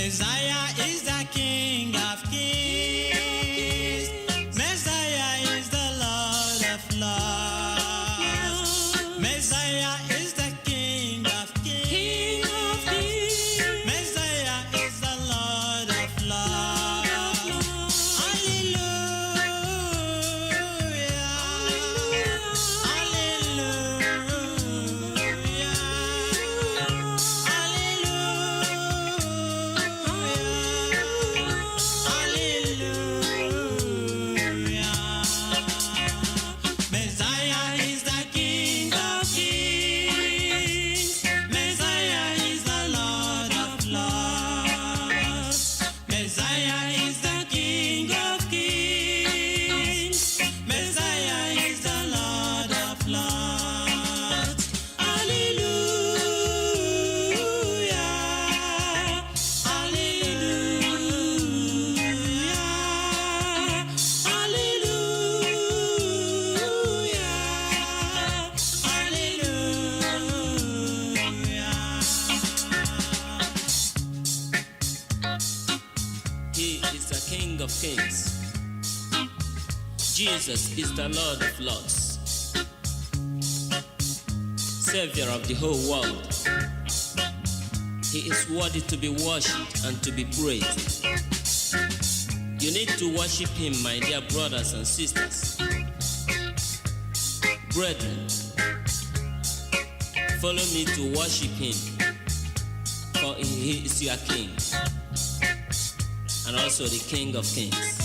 Speaker 6: Messiah is the King of Kings. Messiah is the Lord of Lords. Messiah is the King of Kings. Messiah is the Lord of Lords. Hallelujah. Messiah is the King of Kings. Messiah is the Lord of Lords. Messiah is the King of Kings. Messiah is the Lord of Lords. Hallelujah. He is the King of Kings. Jesus is the Lord of Lords, Savior of the whole world. He is worthy to be worshipped and to be praised. You need to worship him, my dear brothers and sisters. Brethren, follow me to worship him, for he is your King and also the King of Kings.